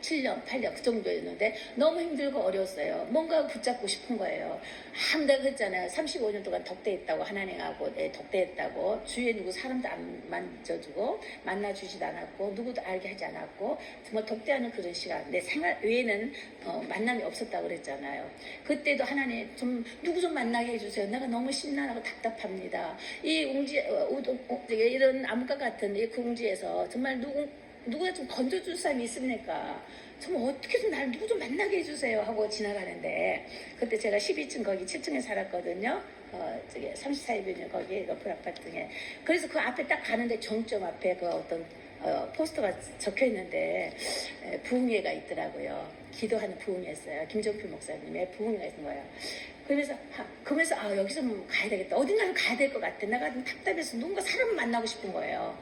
7년, 8년 그 정도였는데 너무 힘들고 어려웠어요. 뭔가 붙잡고 싶은 거예요. 내가 그랬잖아요. 35년 동안 덕대했다고 하나님하고 덕대했다고 주위에 누구 사람도 안 만져주고 만나주지도 않았고 누구도 알게 하지 않았고 정말 덕대하는 그런 시간 내 생활 외에는 만남이 없었다고 그랬잖아요. 그때도 하나님 좀 누구 좀 만나게 해주세요. 내가 너무 심란하고 답답합니다. 이 이런 암과 같은 이 궁지에서 정말 누가 좀 건져줄 사람이 있습니까? 정말 어떻게든 날 누구 좀 만나게 해주세요 하고 지나가는데 그때 제가 12층 거기 7층에 살았거든요. 34일변이요 거기 러플 아파트 등에. 그래서 그 앞에 딱 가는데 정점 앞에 그 어떤 포스터가 적혀 있는데 부흥회가 있더라고요. 기도하는 부흥회였어요. 김종필 목사님의 부흥회가 있는 거예요. 그러면서 여기서 가야 되겠다. 어딘가를 가야 될 것 같아. 내가 좀 답답해서 누군가 사람을 만나고 싶은 거예요.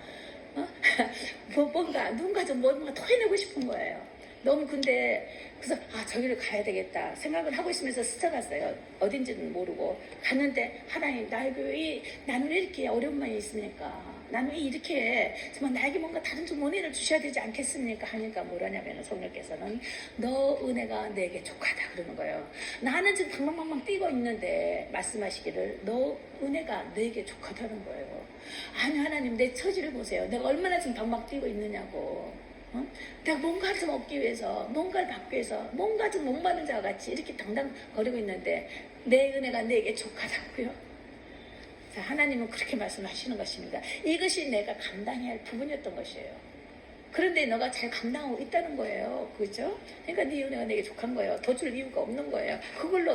뭔가 누군가 좀 뭔가 토해내고 싶은 거예요. 너무 그래서 저기를 가야 되겠다 생각을 하고 있으면서 스쳐갔어요. 어딘지는 모르고 갔는데 하나님 나는 왜 이렇게 어려움만 있습니까? 나는 왜 이렇게 정말 나에게 뭔가 다른 좀 은혜를 주셔야 되지 않겠습니까? 하니까 뭐라냐면 성령께서는 너 은혜가 내게 족하다 그러는 거예요. 나는 지금 방방방방 뛰고 있는데 말씀하시기를 너 은혜가 내게 족하다는 거예요. 아니 하나님 내 처지를 보세요. 내가 얼마나 지금 방방 뛰고 있느냐고. 내가 뭔가를 좀 얻기 위해서 뭔가를 받기 위해서 뭔가 좀 목마른 자와 같이 이렇게 당당거리고 있는데 내 은혜가 내게 족하다고요. 자, 하나님은 그렇게 말씀하시는 것입니다. 이것이 내가 감당해야 할 부분이었던 것이에요. 그런데 너가 잘 감당하고 있다는 거예요. 그죠? 그러니까 네 은혜가 내게 족한 거예요. 더 줄 이유가 없는 거예요.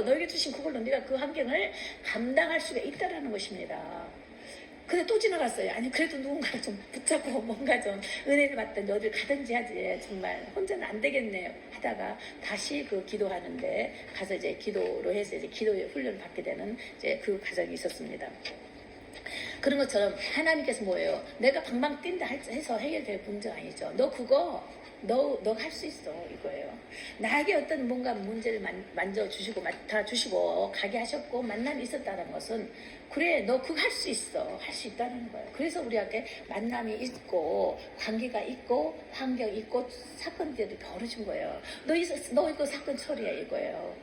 너에게 주신 그걸로 네가 그 환경을 감당할 수가 있다는 것입니다. 근데 또 지나갔어요. 아니 그래도 누군가를 좀 붙잡고 뭔가 좀 은혜를 받든지 어딜 가든지 하지. 정말 혼자는 안 되겠네요. 하다가 다시 그 기도하는데 가서 이제 기도로 해서 이제 기도의 훈련을 받게 되는 이제 그 과정이 있었습니다. 그런 것처럼 하나님께서 뭐예요? 내가 방방 뛴다 해서 해결될 문제가 아니죠. 너가 할 수 있어 이거예요. 나에게 어떤 뭔가 문제를 만져주시고 맡아주시고 가게 하셨고 만남이 있었다는 것은 그래 너 그거 할 수 있어. 할 수 있다는 거예요. 그래서 우리한테 만남이 있고 관계가 있고 환경이 있고 사건들이 벌어진 거예요. 너 이거 사건 처리해 이거예요.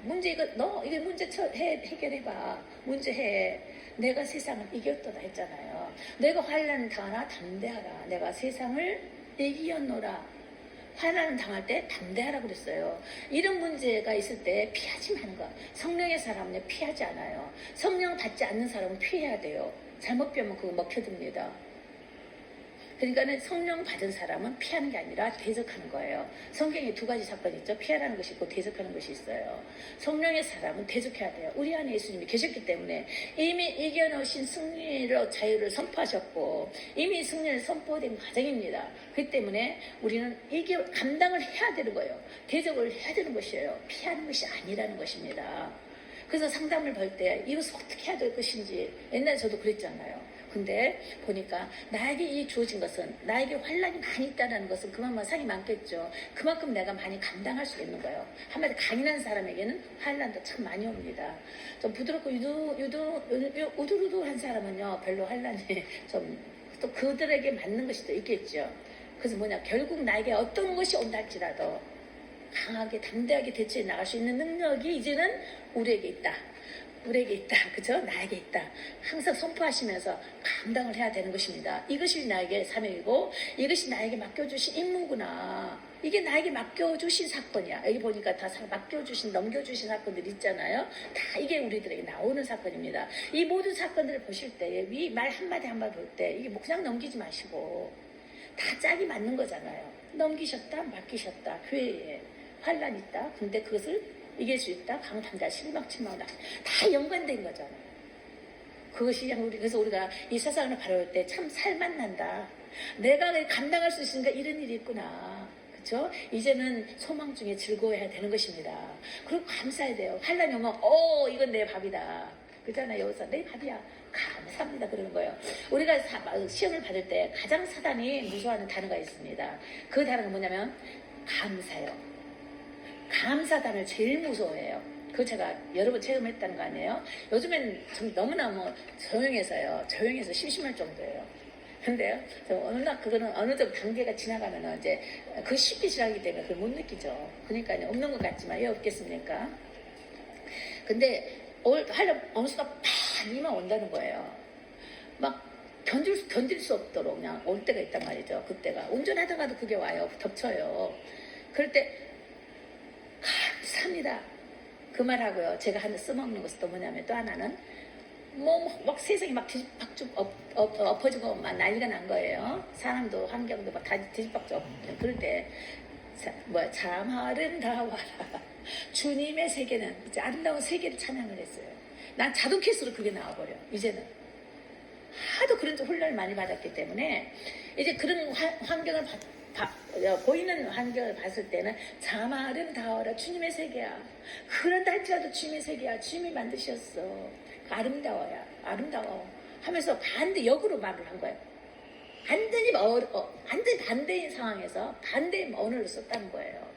이게 문제 해결해봐. 문제 해. 내가 세상을 이겼도다 했잖아요. 내가 환난을 당하나 담대하라. 내가 세상을 이기었노라. 환난을 당할 때 담대하라 그랬어요. 이런 문제가 있을 때 피하지 마는 거. 성령의 사람은 피하지 않아요. 성령 받지 않는 사람은 피해야 돼요. 잘못 피하면 그거 먹혀듭니다. 그러니까는 성령 받은 사람은 피하는 게 아니라 대적하는 거예요. 성경에 두 가지 사건이 있죠. 피하라는 것이 있고 대적하는 것이 있어요. 성령의 사람은 대적해야 돼요. 우리 안에 예수님이 계셨기 때문에 이미 이겨놓으신 승리로 자유를 선포하셨고 이미 승리를 선포된 과정입니다. 그렇기 때문에 우리는 감당을 해야 되는 거예요. 대적을 해야 되는 것이에요. 피하는 것이 아니라는 것입니다. 그래서 상담을 볼 때 이것을 어떻게 해야 될 것인지 옛날에 저도 그랬잖아요. 근데 보니까 나에게 주어진 것은 나에게 환난이 많이 있다는 것은 그만큼 상이 많겠죠. 그만큼 내가 많이 감당할 수 있는 거예요. 한마디 강인한 사람에게는 환난도 참 많이 옵니다. 좀 부드럽고 우두루두한 사람은요 별로 환난이 좀 또 그들에게 맞는 것이 또 있겠죠. 그래서 결국 나에게 어떤 것이 온다 할지라도 강하게 담대하게 대처해 나갈 수 있는 능력이 이제는 우리에게 있다. 그죠? 나에게 있다. 항상 선포하시면서 감당을 해야 되는 것입니다. 이것이 나에게 사명이고 이것이 나에게 맡겨주신 임무구나. 이게 나에게 맡겨주신 사건이야. 여기 보니까 다 넘겨주신 사건들이 있잖아요. 다 이게 우리들에게 나오는 사건입니다. 이 모든 사건들을 보실 때, 이 말 한마디 한마디 볼 때 이게 그냥 넘기지 마시고 다 짝이 맞는 거잖아요. 넘기셨다, 맡기셨다, 교회에 환난 있다. 근데 그것을 이길 수 있다. 강탄자, 실망침망다. 다 연관된 거잖아요. 그것이 그래서 우리가 이 세상을 바라볼 때 참 살맛 난다. 내가 감당할 수 있으니까 이런 일이 있구나. 그렇죠? 이제는 소망 중에 즐거워야 되는 것입니다. 그리고 감사해야 돼요. 환난이 오면 이건 내 밥이다. 그잖아요. 여기서 내 밥이야. 감사합니다. 그러는 거예요. 우리가 시험을 받을 때 가장 사단이 무서워하는 단어가 있습니다. 그 단어가 뭐냐면 감사요. 감사단을 제일 무서워해요. 그거 제가 여러 번 체험했다는 거 아니에요? 요즘엔 너무나 조용해서 심심할 정도예요. 근데요, 그거는 어느 정도 단계가 지나가면은 이제 그 쉽게 지나가기 때문에 그걸 못 느끼죠. 그러니까 없는 것 같지만 왜 없겠습니까? 근데 어느 순간 팍 온다는 거예요. 막 견딜 수 없도록 그냥 올 때가 있단 말이죠. 그때가 운전하다가도 그게 와요. 덮쳐요. 그럴 때 감사합니다. 그 말하고요. 제가 하나 써먹는 것은 또 뭐냐면 또 하나는 막 세상이 막 뒤집박죽 엎어지고 막 난리가 난 거예요. 사람도 환경도 막 뒤집박죽 그럴 때 참 아름다워라. 주님의 세계는 이제 아름다운 세계를 찬양을 했어요. 난 자동 캐스로 그게 나와버려. 이제는 하도 그런 혼란을 많이 받았기 때문에 이제 그런 환경을 보이는 환경을 봤을 때는 자마 아름다워라 주님의 세계야. 그런다 할지라도 주님의 세계야. 주님이 만드셨어. 아름다워야. 아름다워. 하면서 반대 역으로 말을 한 거예요. 완전히 반대인 상황에서 반대의 언어를 썼다는 거예요.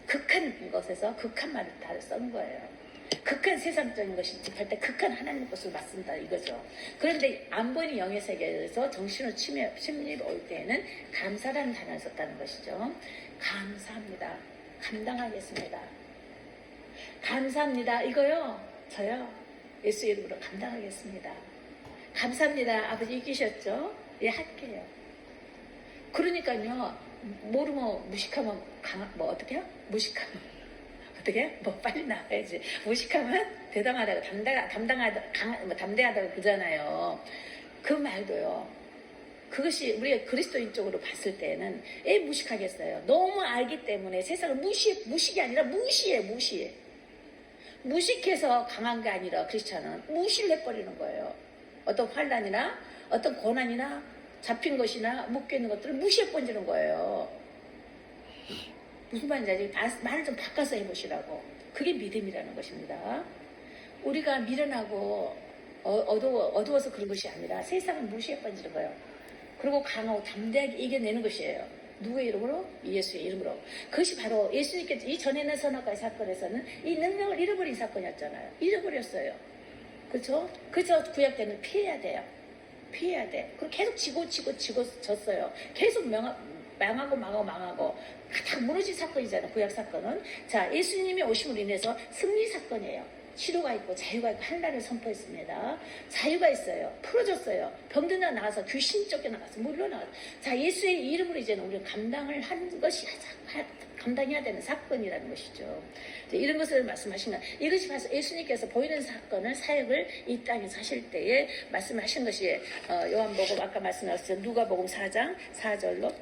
극한 것에서 극한 말을 다 쓴 거예요. 극한 세상적인 것이 집할 때 극한 하나님 것을 맞습니다 이거죠. 그런데 안보이는 영의 세계에서 정신으로 침입 올 때에는 감사라는 단어를 썼다는 것이죠. 감사합니다. 감당하겠습니다. 감사합니다. 이거요. 저요. 예수 이름으로 감당하겠습니다. 감사합니다. 아버지 이기셨죠? 예, 할게요. 그러니까요. 모르면 무식하면 어떻게 해요? 무식하면 어떻게? 빨리 나가야지. 무식하면 대담하다고 담대하다고 그러잖아요. 그 말도요. 그것이 우리가 그리스도인 쪽으로 봤을 때는 왜 무식하겠어요? 너무 알기 때문에 세상을 무식이 아니라 무시해. 무식해서 강한 게 아니라 크리스찬은 무시를 해버리는 거예요. 어떤 환난이나 어떤 고난이나 잡힌 것이나 묶여있는 것들을 무시해버리는 거예요. 무슨 말인지 말을 좀 바꿔서 해보시라고. 그게 믿음이라는 것입니다. 우리가 미련하고 어두워서 그런 것이 아니라 세상을 무시해버리는 거예요. 그리고 강하고 담대하게 이겨내는 것이에요. 누구의 이름으로? 예수의 이름으로. 그것이 바로 예수님께서 이전에는 선악과의 사건에서는 이 능력을 잃어버린 사건이었잖아요. 잃어버렸어요. 그렇죠? 그래서 구약 때는 피해야 돼요. 피해야 돼. 그리고 계속 지고 졌어요. 계속 망하고 다 무너진 사건이잖아요. 구약 사건은. 자, 예수님이 오심으로 인해서 승리 사건이에요. 치료가 있고 자유가 있고 하나님을 선포했습니다. 자유가 있어요. 풀어졌어요. 병든 자 나가서 귀신 쫓겨나가서 물러나가서. 자, 예수의 이름으로 이제는 우리가 감당을 한 것이 감당해야 되는 사건이라는 것이죠. 이런 것을 말씀하신 것. 이것이 바로 예수님께서 보이는 사건을 사역을 이 땅에서 하실 때에 말씀하신 것이 요한복음 아까 말씀하셨죠. 누가복음 4장 4절로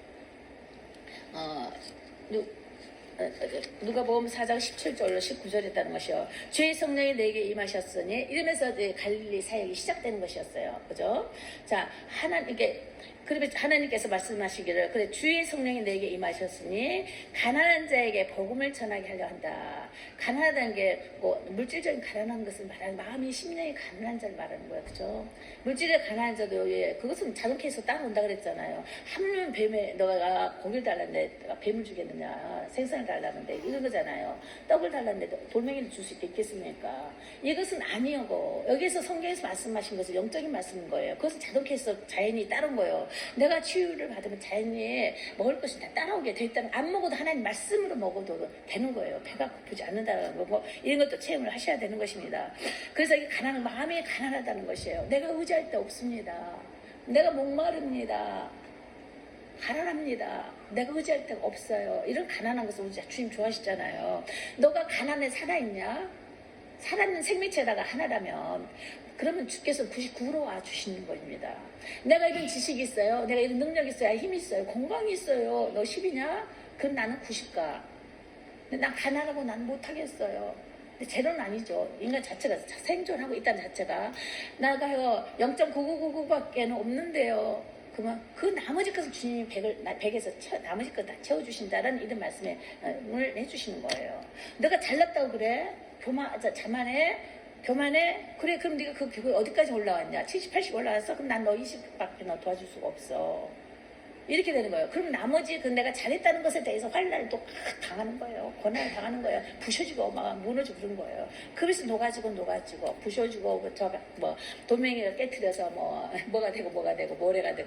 누가복음 4장 17절로 19절에 있다는 것이요. 주의 성령이 내게 임하셨으니 이러면서 갈릴리 사역이 시작되는 것이었어요. 그죠? 자, 하나님께서 말씀하시기를 그래 주의 성령이 내게 임하셨으니 가난한 자에게 복음을 전하게 하려 한다. 가난하다는 게 뭐 물질적인 가난한 것을 말하는 마음이 심령이 가난한 자를 말하는 거예요. 그죠? 물질의 가난한 자도 그것은 자동케에서 따라온다 그랬잖아요. 하물며 뱀에 너가 고기를 달랐는데 내가 뱀을 주겠느냐 생선을 달랐는데 이런 거잖아요. 떡을 달랐는데 돌멩이를 줄 수 있겠습니까? 이것은 아니고 여기에서 성경에서 말씀하신 것은 영적인 말씀인 거예요. 그것은 자동케에서 자연이 따른 거예요. 내가 치유를 받으면 자연히 먹을 것이 다 따라오게 돼 있다는 안 먹어도 하나님 말씀으로 먹어도 되는 거예요. 배가 고프지 않는다는 거고 이런 것도 체험을 하셔야 되는 것입니다. 그래서 이 마음이 가난하다는 것이에요. 내가 의지할 데 없습니다. 내가 목마릅니다. 가난합니다. 내가 의지할 데가 없어요. 이런 가난한 것을 우리 주님 좋아하시잖아요. 너가 가난에 살아있냐? 살아있는 생명체다가 하나라면 그러면 주께서 99로 와주시는 겁니다. 내가 이런 지식이 있어요. 내가 이런 능력이 있어요. 힘이 있어요. 건강이 있어요. 너 10이냐? 그럼 나는 90가. 근데 난 가난하고 난 못하겠어요. 근데 제로는 아니죠. 인간 자체가 생존하고 있다는 자체가. 나가요 0.9999밖에는 없는데요. 그러면 그 나머지 것을 주님이 100에서 나머지 것 다 채워주신다는 이런 말씀을 해주시는 거예요. 너가 잘났다고 그래? 교만해? 그래, 그럼 네가 그 어디까지 올라왔냐? 70, 80 올라왔어? 그럼 난 너 20밖에 너 도와줄 수가 없어. 이렇게 되는 거예요. 그럼 나머지 내가 잘했다는 것에 대해서 환난을 또 당하는 거예요. 고난을 당하는 거예요. 부셔지고 막 무너지고 그런 거예요. 그래서 녹아지고 부셔지고 돌멩이를 깨트려서 뭐가 되고 모래가 되고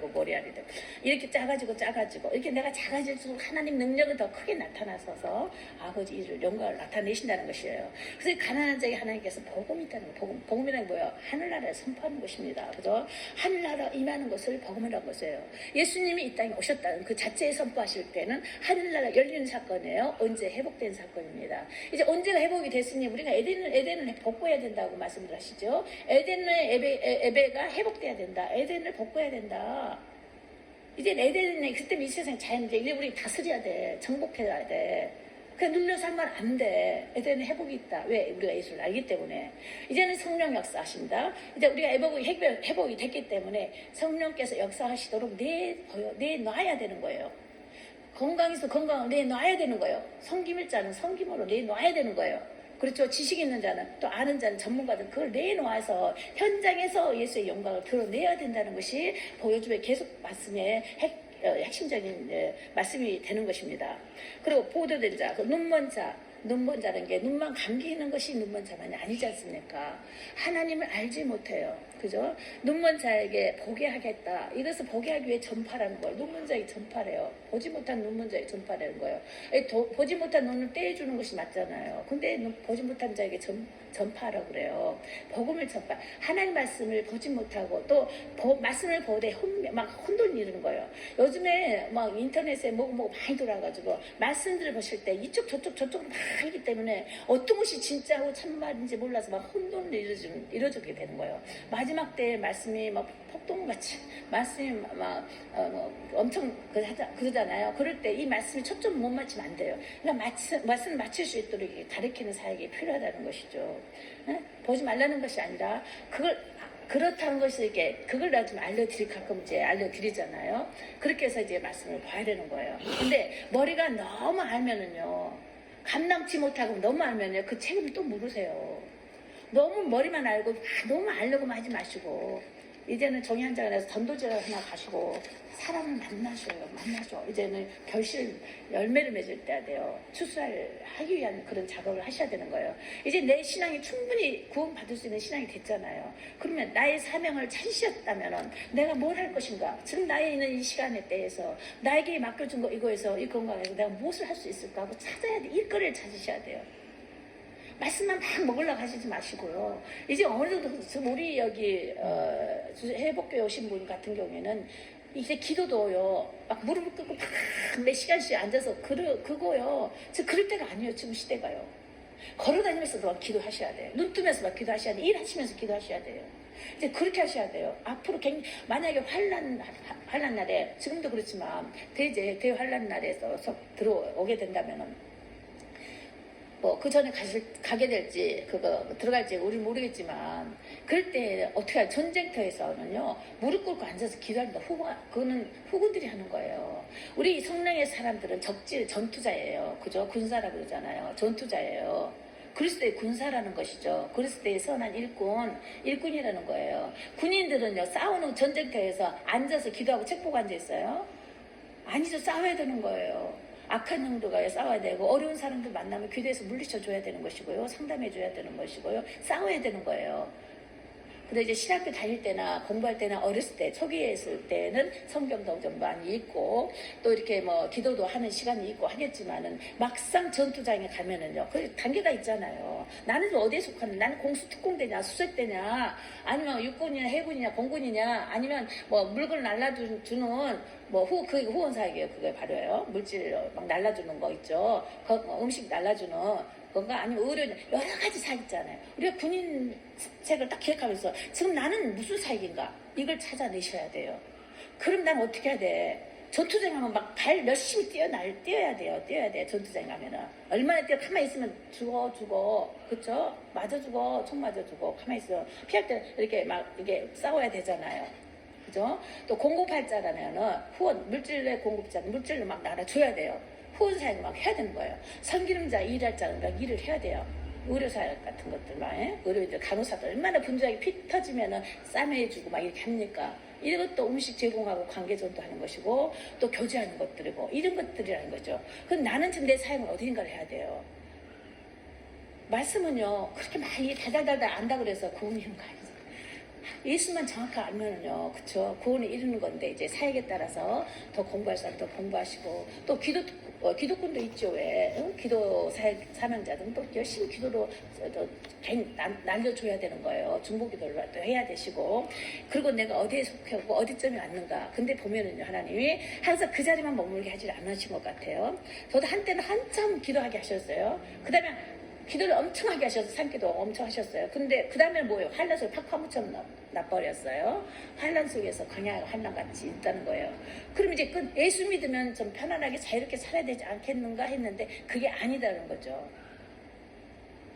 모래알이 되고 이렇게 작아지고 이렇게 내가 작아질수록 하나님 능력은 더 크게 나타나서 아버지 일을 영광을 나타내신다는 것이에요. 그래서 가난한 자에게 하나님께서 복음이 있다는 거예요. 복음이란 뭐예요? 하늘나라를 선포하는 것입니다. 그죠? 하늘나라 임하는 것을 복음이라는 것이에요. 예수님이 이 땅에 오셨다는 그 자체에 선포하실 때는 하늘나라 열리는 사건이에요. 언제 회복된 사건입니다. 이제 언제가 회복이 됐으니 우리가 에덴을 복구해야 된다고 말씀을 하시죠. 에덴의 에베가 회복돼야 된다. 에덴을 복구해야 된다. 이제 에덴에 그때 이 세상 자연인데 이제 우리 다스려야 돼. 정복해야 돼. 그냥 눌려 살면 안 돼. 이제는 회복이 있다. 왜? 우리가 예수를 알기 때문에. 이제는 성령 역사하신다. 이제 우리가 회복이 됐기 때문에 성령께서 역사하시도록 내놔야 되는 거예요. 건강해서 건강을 내놔야 되는 거예요. 섬김일 자는 섬김으로 내놔야 되는 거예요. 그렇죠. 지식 있는 자는, 또 아는 자는, 전문가들 그걸 내놓아서 현장에서 예수의 영광을 드러내야 된다는 것이 요즘에 계속 말씀의 핵심적인 말씀이 되는 것입니다. 그리고 보도된 자, 그 눈먼 자라는 게 눈만 감기는 것이 눈먼 자만이 아니지 않습니까? 하나님을 알지 못해요. 그죠? 눈먼 자에게 보게 하겠다. 이것을 보게 하기 위해 전파라는 거예요. 눈먼 자에게 전파래요. 보지 못한 눈먼 자에게 전파라는 거예요. 보지 못한 눈을 떼주는 것이 맞잖아요. 근데 보지 못한 자에게 전파하라고 그래요. 복음을 전파. 하나님 말씀을 보지 못하고 또 말씀을 보되 막 혼돈 이루는 거예요. 요즘에 막 인터넷에 뭐고 많이 돌아가지고 말씀들을 보실 때 이쪽 저쪽으로 막 하기 때문에 어떤 것이 진짜고 참말인지 몰라서 막 혼돈을 이루어지게 되는 거예요. 마지막 때에 말씀이 막 폭동같이 말씀이 막 엄청 그러잖아요. 그럴 때 이 말씀이 초점 못 맞추면 안 돼요. 그러니까 말씀 맞출 수 있도록 가르치는 사역이 필요하다는 것이죠. 네? 보지 말라는 것이 아니라 그렇다는 것이 그걸 나 좀 가끔 이제 알려드리잖아요. 그렇게 해서 이제 말씀을 봐야 되는 거예요. 근데 머리가 너무 알면은요, 감당치 못하고 너무 알면요, 그 책임을 또 물으세요. 너무 머리만 알고 너무 알려고만 하지 마시고, 이제는 종이 한 장을 해서 전도지를 하나 가시고 사람을 만나셔요. 이제는 결실 열매를 맺을 때가 돼요. 추수하기 위한 그런 작업을 하셔야 되는 거예요. 이제 내 신앙이 충분히 구원받을 수 있는 신앙이 됐잖아요. 그러면 나의 사명을 찾으셨다면 내가 뭘 할 것인가? 지금 나에 있는 이 시간에 대해서 나에게 맡겨준 거 이거에서 이 건강에서 내가 무엇을 할 수 있을까 하고 찾아야 돼. 일거리를 찾으셔야 돼요. 말씀만 막 먹으려고 하시지 마시고요. 이제 어느 정도 우리 여기 회복교회 오신 분 같은 경우에는 이제 기도도요, 막 무릎을 꿇고 막 몇 시간씩 앉아서 그거요. 그럴 때가 아니에요. 지금 시대가요. 걸어다니면서도 막 기도하셔야 돼요. 눈 뜨면서 막 기도하셔야 돼요. 일하시면서 기도하셔야 돼요. 이제 그렇게 하셔야 돼요. 앞으로 만약에 환란 날에, 지금도 그렇지만 대환란 날에서 들어오게 된다면은 그 전에 가게 될지, 들어갈지 우리 모르겠지만, 그럴 때 어떻게 할 전쟁터에서는요, 무릎 꿇고 앉아서 기도합니다. 그거는 후군들이 하는 거예요. 우리 성령의 사람들은 전투자예요. 그죠? 군사라고 그러잖아요. 전투자예요. 그리스도의 군사라는 것이죠. 그리스도의 선한 일꾼이라는 거예요. 군인들은요, 싸우는 전쟁터에서 앉아서 기도하고 책 보고 앉아있어요? 아니죠. 싸워야 되는 거예요. 악한 영도가 싸워야 되고, 어려운 사람들 만나면 교대에서 물리쳐줘야 되는 것이고요. 상담해줘야 되는 것이고요. 싸워야 되는 거예요. 근데 이제 신학교 다닐 때나 공부할 때나 어렸을 때, 초기에 있을 때는 성경도 좀 많이 읽고, 또 이렇게 기도도 하는 시간이 있고 하겠지만은, 막상 전투장에 가면은요, 그 단계가 있잖아요. 나는 좀 어디에 속하는, 나는 공수특공대냐, 수색대냐, 아니면 육군이냐, 해군이냐, 공군이냐, 아니면 물건을 날라주는, 그 후원사역이에요. 그게 바로요. 물질 막 날라주는 거 있죠. 음식 날라주는 건가? 아니면 의료, 여러 가지 사역 있잖아요. 우리가 군인 책을 딱 기억하면서 지금 나는 무슨 사역인가? 이걸 찾아내셔야 돼요. 그럼 난 어떻게 해야 돼? 전투장 가면 막 열심히 뛰어야 돼요. 전투장 가면은. 얼마나 뛰어, 가만히 있으면 죽어. 그쵸? 맞아 죽어. 총 맞아 죽어. 가만히 있어. 피할 때 이렇게 이게 싸워야 되잖아요. 그죠? 또 공급할자라면은 물질의 공급자는 물질로 막 나눠줘야 돼요. 후원 사역을 막 해야 되는 거예요. 성기름자 일할 자는 막 일을 해야 돼요. 의료사역 같은 것들 막, 의료인들, 간호사들 얼마나 분주하게 피 터지면은 싸매주고 막 이렇게 합니까? 이것도 음식 제공하고 관계전도 하는 것이고, 또 교제하는 것들이고, 이런 것들이라는 거죠. 그럼 나는 지금 내 사역을 어딘가를 해야 돼요. 말씀은요, 그렇게 많이 달달달달 안다 그래서 구원이 있는 거 아니에요. 예수만 정확하게 알면은요, 그쵸? 구원을 이루는 건데, 이제 사역에 따라서 더 공부할 사람 더 공부하시고, 또 기도꾼도 있죠, 왜? 기도 사명자들은 또 열심히 기도로 날려줘야 되는 거예요. 중보 기도를 또 해야 되시고. 그리고 내가 어디에 속하고 어디쯤에 왔는가. 근데 보면은요, 하나님이 항상 그 자리만 머물게 하지 않으신 것 같아요. 저도 한때는 한참 기도하게 하셨어요. 그 다음에 기도를 엄청 하게 하셔서 산기도 엄청 하셨어요. 근데 그 다음에 뭐예요? 환란 속에 팍 파묻혀 놔버렸어요. 환란 속에서 광야가 환란같이 있다는 거예요. 그럼 이제 그 예수 믿으면 좀 편안하게 자유롭게 살아야 되지 않겠는가 했는데 그게 아니다는 거죠.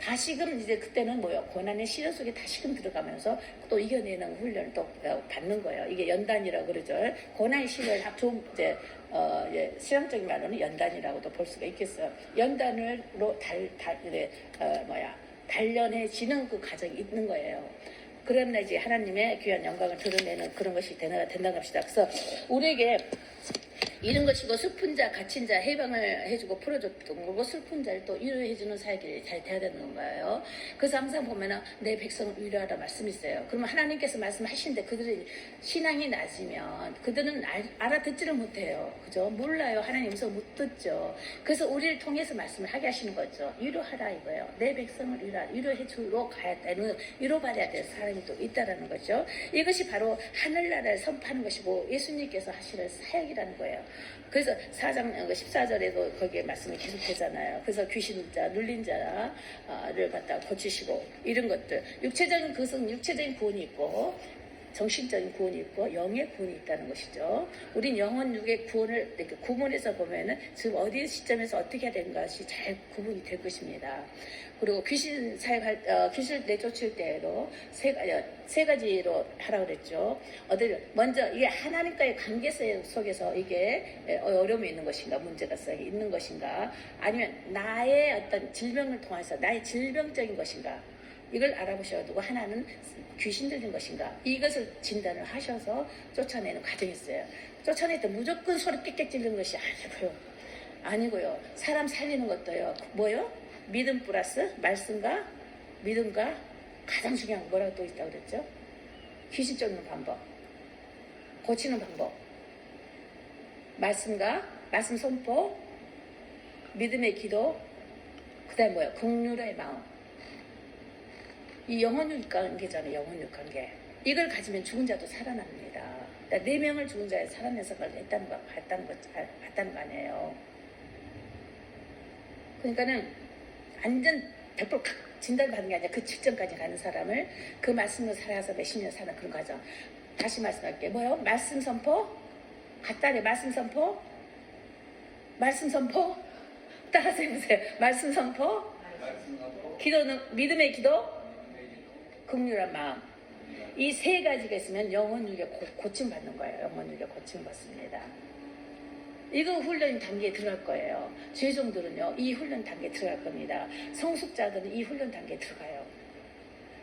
다시금 이제 그때는 뭐요? 고난의 시련 속에 다시금 들어가면서 또 이겨내는 훈련을 또 받는 거예요. 이게 연단이라고 그러죠. 고난의 시련을 좀 이제 실험적인 말로는 연단이라고도 볼 수가 있겠어요. 연단으로 단련해지는 그 과정이 있는 거예요. 그러면 이제 하나님의 귀한 영광을 드러내는 그런 것이 된다고 합시다. 그래서 우리에게 이런 것이고 슬픈 자, 갇힌 자 해방을 해주고 풀어줬던 거고 슬픈 자를 또 위로해주는 사역이 잘 돼야 되는 거예요. 그래서 항상 보면은 내 백성을 위로하라 말씀이 있어요. 그러면 하나님께서 말씀하시는데 그들의 신앙이 낮으면 그들은 알아듣지를 못해요. 그죠? 몰라요. 하나님 음성을 못 듣죠. 그래서 우리를 통해서 말씀을 하게 하시는 거죠. 위로하라 이거예요. 내 백성을 위로해주러 가야 되는 위로받아야 될 사람이 또 있다라는 거죠. 이것이 바로 하늘나라를 선포하는 것이고 예수님께서 하시는 사역이라는 거예요. 그래서 4장 14절에도 거기에 말씀이 계속되잖아요. 그래서 귀신자, 눌린 자를 갖다 고치시고 이런 것들 육체적인 그것은 육체적인 구원이 있고 정신적인 구원이 있고 영의 구원이 있다는 것이죠. 우린 영혼 육의 구원을 이렇게 구분해서 보면은 지금 어디 시점에서 어떻게 해야 되는 것이 잘 구분이 될 것입니다. 그리고 귀신 귀신을 내쫓을 때로 세 가지로 하라고 그랬죠. 먼저 이게 하나님과의 관계 속에서 이게 어려움이 있는 것인가, 문제가 있는 것인가, 아니면 나의 어떤 질병을 통해서 나의 질병적인 것인가, 이걸 알아보셔야 되고, 하나는 귀신 들린 것인가, 이것을 진단을 하셔서 쫓아내는 과정이 있어요. 쫓아낼 때 무조건 소리 깨끗 지르는 것이 아니고요. 사람 살리는 것도요. 뭐요? 믿음 플러스 말씀과 믿음과 가장 중요한 거 뭐라고 또 있다고 그랬죠? 귀신 쫓는 방법, 고치는 방법, 말씀 선포, 믿음의 기도, 그 다음에 뭐예요? 긍휼의 마음. 이 영혼육 관계잖아요. 영혼육 관계. 이걸 가지면 죽은 자도 살아납니다. 그러니까 4명을 죽은 자에 살아내서 봤다는 거 아니에요. 그러니까는 완전 100% 진단받는 게 아니라 그 직전까지 가는 사람을 그 말씀으로 살아서 몇십 년 사는 그런 과정. 다시 말씀할게요. 뭐요? 말씀 선포? 갖다래 말씀 선포? 말씀 선포? 따라서 해보세요. 말씀 선포? 기도는 믿음의 기도? 긍휼한 마음. 이 3가지가 있으면 영혼육에 고침 받는 거예요. 영혼육에 고침 받습니다. 이거 훈련 단계에 들어갈 거예요. 죄종들은요, 이 훈련 단계에 들어갈 겁니다. 성숙자들은 이 훈련 단계에 들어가요.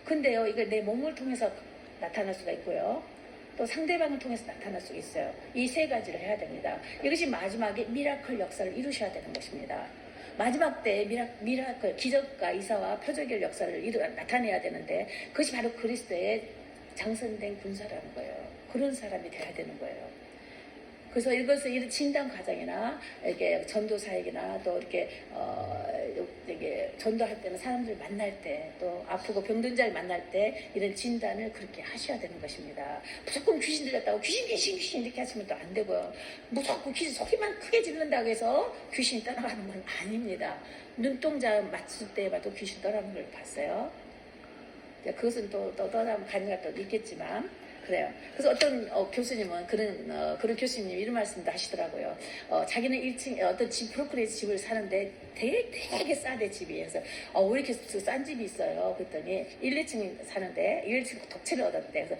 근데요, 이거 내 몸을 통해서 나타날 수가 있고요. 또 상대방을 통해서 나타날 수가 있어요. 이 3가지를 해야 됩니다. 이것이 마지막에 미라클 역사를 이루셔야 되는 것입니다. 마지막 때 미라클, 기적과 이사와 표적의 역사를 나타내야 되는데 그것이 바로 그리스도의 장선된 군사라는 거예요. 그런 사람이 돼야 되는 거예요. 그래서 이것을 진단 과정이나 이렇게 전도 사역이나 또 이렇게 전도할 때는 사람들 만날 때 또 아프고 병든 자를 만날 때 이런 진단을 그렇게 하셔야 되는 것입니다. 무조건 귀신 들렸다고 귀신 이렇게 하시면 또 안 되고요. 무조건 귀신 소리만 크게 지른다고 해서 귀신이 떠나가는 건 아닙니다. 눈동자 맞출 때 봐도 귀신 떠나는 걸 봤어요. 그것은 또 떠나면 가능할 때도 있겠지만 그래요. 그래서 어떤 교수님은 그런 교수님 이런 말씀도 하시더라고요. 자기는 1층 어떤 집 브로커리에서 집을 사는데 되게 싸대 집이. 그래서 왜 이렇게 싼 집이 있어요? 그랬더니 1, 2층 사는데 1층 독채를 얻었대. 그래서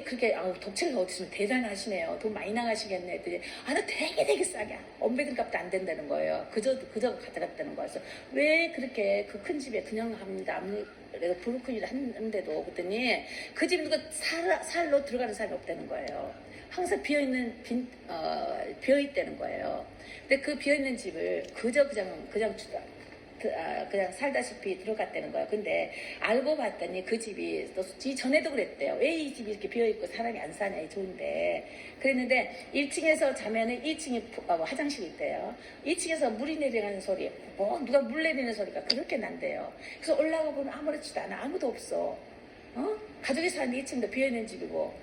그렇게 독채를 얻으시면 대단하시네요. 돈 많이 나가시겠네. 했더니 나 되게 싸게 엄배들 값도 안 된다는 거예요. 그저 가져갔다는 거예요. 그래서 왜 그렇게 그 큰 집에 그냥 합니다. 그래서 브로콜리를 하는데도 그랬더니 그 집 누가 살로 들어가는 사람이 없다는 거예요. 항상 비어있다는 거예요. 근데 그 비어있는 집을 그냥 살다시피 들어갔다는 거예요. 근데 알고 봤더니 그 집이 또 전에도 그랬대요. 왜 이 집이 이렇게 비어있고 사람이 안 사냐, 좋은데. 그랬는데 1층에서 자면은 2층에 화장실이 있대요. 2층에서 물이 내리는 소리, 누가 물 내리는 소리가 그렇게 난대요. 그래서 올라가 보면 아무렇지도 않아. 아무도 없어. 가족이 사는 2층도 비어있는 집이고.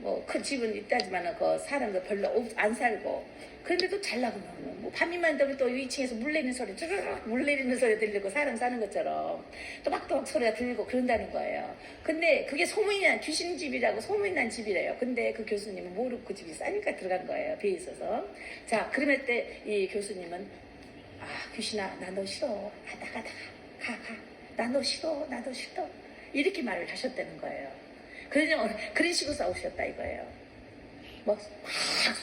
뭐 큰 집은 있다지만 그 사는 거 별로 안 살고 그런데도 잘 나가면 뭐 밤이만 되면 또 2층에서 물 내리는 소리 쭈르륵 물 내리는 소리 들리고 사람 사는 것처럼 또박또박 소리가 들리고 그런다는 거예요. 근데 그게 소문이 난 귀신 집이라고 소문이 난 집이래요. 근데 그 교수님은 모르고 그 집이 싸니까 들어간 거예요. 배에 있어서. 자 그러면 때 이 교수님은 아 귀신아 나 너 싫어 나가 나 너 싫어 나도 싫어 이렇게 말을 하셨다는 거예요. 그런 식으로 싸우셨다 이거예요. 막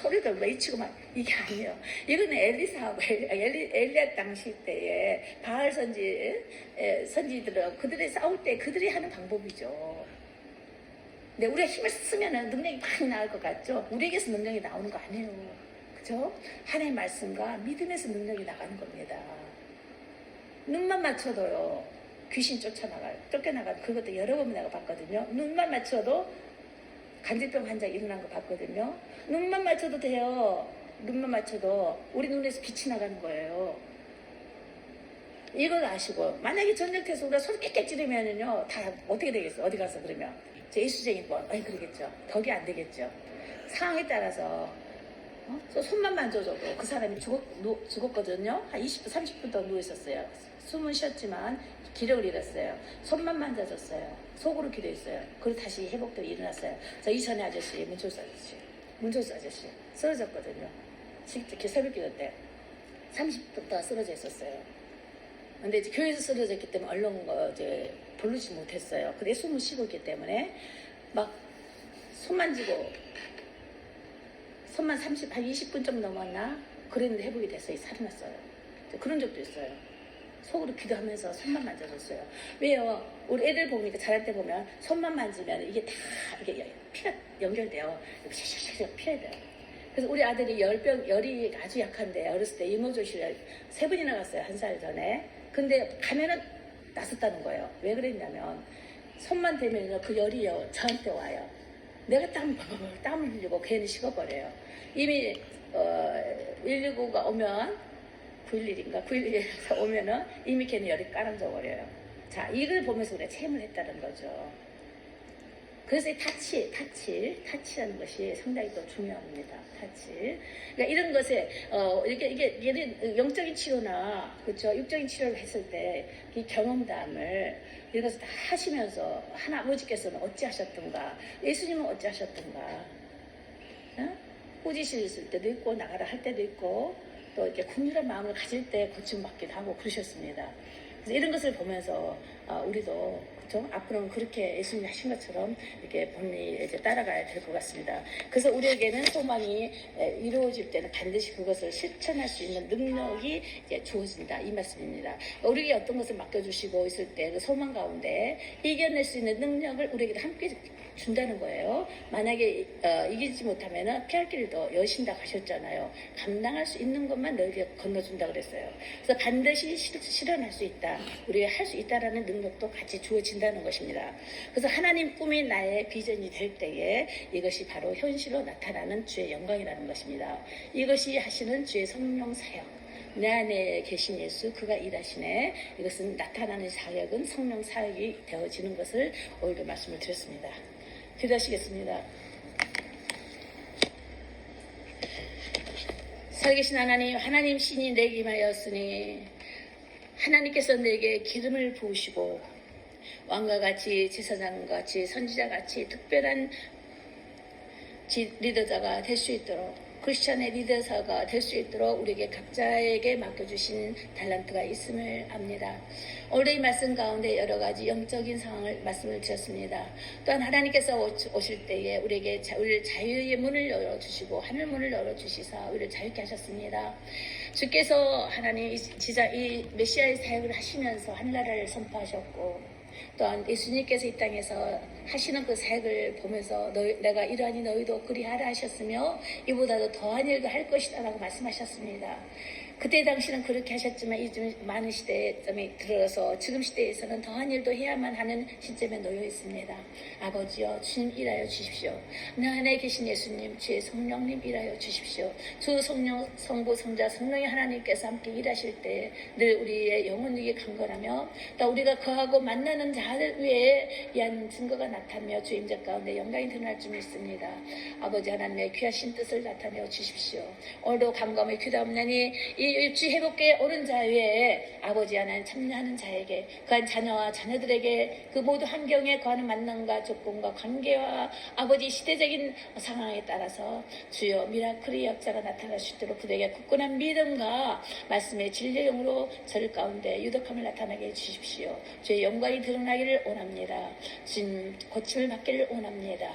소리를 외치고 막 이게 아니에요. 이거는 엘리사하고 엘리야 당시 때에 바알 선지들은 그들이 싸울 때 그들이 하는 방법이죠. 근데 우리가 힘을 쓰면 능력이 많이 나올 것 같죠? 우리에게서 능력이 나오는 거 아니에요. 그죠? 하나님의 말씀과 믿음에서 능력이 나가는 겁니다. 눈만 맞춰도요. 귀신 쫓겨나가요. 그것도 여러 번 내가 봤거든요. 눈만 맞춰도 간질병 환자 일어난 거 봤거든요. 눈만 맞춰도 돼요. 눈만 맞춰도 우리 눈에서 빛이 나가는 거예요. 이걸 아시고 만약에 전쟁터에서 우리가 소리 깨끗 지르면은요 다 어떻게 되겠어? 어디 가서 그러면 예수쟁이 뻔 그러겠죠. 덕이 안 되겠죠. 상황에 따라서 손만 만져줘도 그 사람이 죽었거든요. 한 20분 30분 더 누워 있었어요. 숨은 쉬었지만 기력을 잃었어요. 손만 만져줬어요. 속으로 기도했어요. 그리고 다시 회복되고 일어났어요. 저 이천의 아저씨, 문철수 아저씨 쓰러졌거든요. 새벽 기도 때 30분 더 쓰러져 있었어요. 근데 이제 교회에서 쓰러졌기 때문에 얼른 이제 부르지 못했어요. 근데 숨을 쉬고 있기 때문에 막 손 만지고 손만 한 20분 좀 넘었나? 그랬는데 회복이 됐어요. 살아났어요. 그런 적도 있어요. 속으로 기도하면서 손만 만져줬어요. 왜요? 우리 애들 보니까 자랄 때 보면 손만 만지면 이게 다 이게 피가 연결돼요. 샥샥샥 피해야 돼요. 그래서 우리 아들이 열이 아주 약한데 어렸을 때 이모조실에 3번이나 갔어요. 1살 전에. 근데 가면은 났었다는 거예요. 왜 그랬냐면 손만 대면요 그 열이요 저한테 와요. 내가 땀을 흘리고 괜히 식어버려요. 이미 119가 오면 911인가 911에서 오면은 이미 걔는 열이 깔아져 버려요. 자 이걸 보면서 우리가 체험을 했다는 거죠. 그래서 이 타치라는 것이 상당히 또 중요합니다. 타치. 그러니까 이런 것에 이게 예를 영적인 치료나 그렇죠 육적인 치료를 했을 때 이 경험담을 이런 것을 다 하시면서 하나 아버지께서는 어찌하셨던가 예수님은 어찌하셨던가 꾸지실 있을 때도 있고 나가라 할 때도 있고 또 이렇게 긍휼한 마음을 가질 때 고침받기도 하고 그러셨습니다. 그래서 이런 것을 보면서 우리도 그렇죠? 앞으로는 그렇게 예수님이 하신 것처럼 이렇게 본인이 이제 따라가야 될 것 같습니다. 그래서 우리에게는 소망이 이루어질 때는 반드시 그것을 실천할 수 있는 능력이 이제 주어진다 이 말씀입니다. 우리에게 어떤 것을 맡겨주시고 있을 때 그 소망 가운데 이겨낼 수 있는 능력을 우리에게 함께 준다는 거예요. 만약에 이기지 못하면 피할 길도 여신다고 하셨잖아요. 감당할 수 있는 것만 너에게 건너준다 그랬어요. 그래서 반드시 실현할 수 있다. 우리가 할 수 있다라는 능력도 같이 주어진다는 것입니다. 그래서 하나님 꿈이 나의 비전이 될 때에 이것이 바로 현실로 나타나는 주의 영광이라는 것입니다. 이것이 하시는 주의 성령 사역. 내 안에 계신 예수 그가 일하시네. 이것은 나타나는 사역은 성령 사역이 되어지는 것을 오늘도 말씀을 드렸습니다. 기도하시겠습니다. 살아계신 하나님 신이 내게 임하였으니 하나님께서 내게 기름을 부으시고 왕과 같이 제사장과 같이 선지자 같이 특별한 리더자가 될 수 있도록 크리스찬의 리더사가 될 수 있도록 우리에게 각자에게 맡겨주신 달란트가 있음을 압니다. 오늘 이 말씀 가운데 여러 가지 영적인 상황을 말씀을 드렸습니다. 또한 하나님께서 오실 때에 우리에게 우리를 자유의 문을 열어주시고 하늘 문을 열어주시사 우리를 자유케 하셨습니다. 주께서 하나님 이 메시아의 사역을 하시면서 한나라를 선포하셨고 또한 예수님께서 이 땅에서 하시는 그 사역을 보면서 내가 이러하니 너희도 그리하라 하셨으며 이보다도 더한 일도 할 것이다 라고 말씀하셨습니다. 그때 당시는 그렇게 하셨지만 요즘 많은 시대에 들어서 지금 시대에서는 더한 일도 해야만 하는 시점에 놓여 있습니다. 아버지여 주님 일하여 주십시오. 내 안에 계신 예수님 주의 성령님 일하여 주십시오. 주 성령 성부 성자 성령의 하나님께서 함께 일하실 때 늘 우리의 영혼에게 강건하며 또 우리가 거하고 만나는 자들 위에 이한 증거가 나타나며 주의 임재 가운데 영광이 드러날 줄 믿습니다. 아버지 하나님의 귀하신 뜻을 나타내어 주십시오. 오늘도 감감의 귀다옵나니 이 일주 회복계 오른 자 위에 아버지 하나님 참여하는 자에게 그한 자녀와 자녀들에게 그 모두 환경에 거하는 만남과 조건과 관계와 아버지 시대적인 상황에 따라서 주여 미라클의 역사가 나타날 수 있도록 그들에게 굳건한 믿음과 말씀의 진리용으로 저를 가운데 유덕함을 나타나게 해주십시오. 주의 영광이 드러나기를 원합니다. 주님 고침을 받기를 원합니다.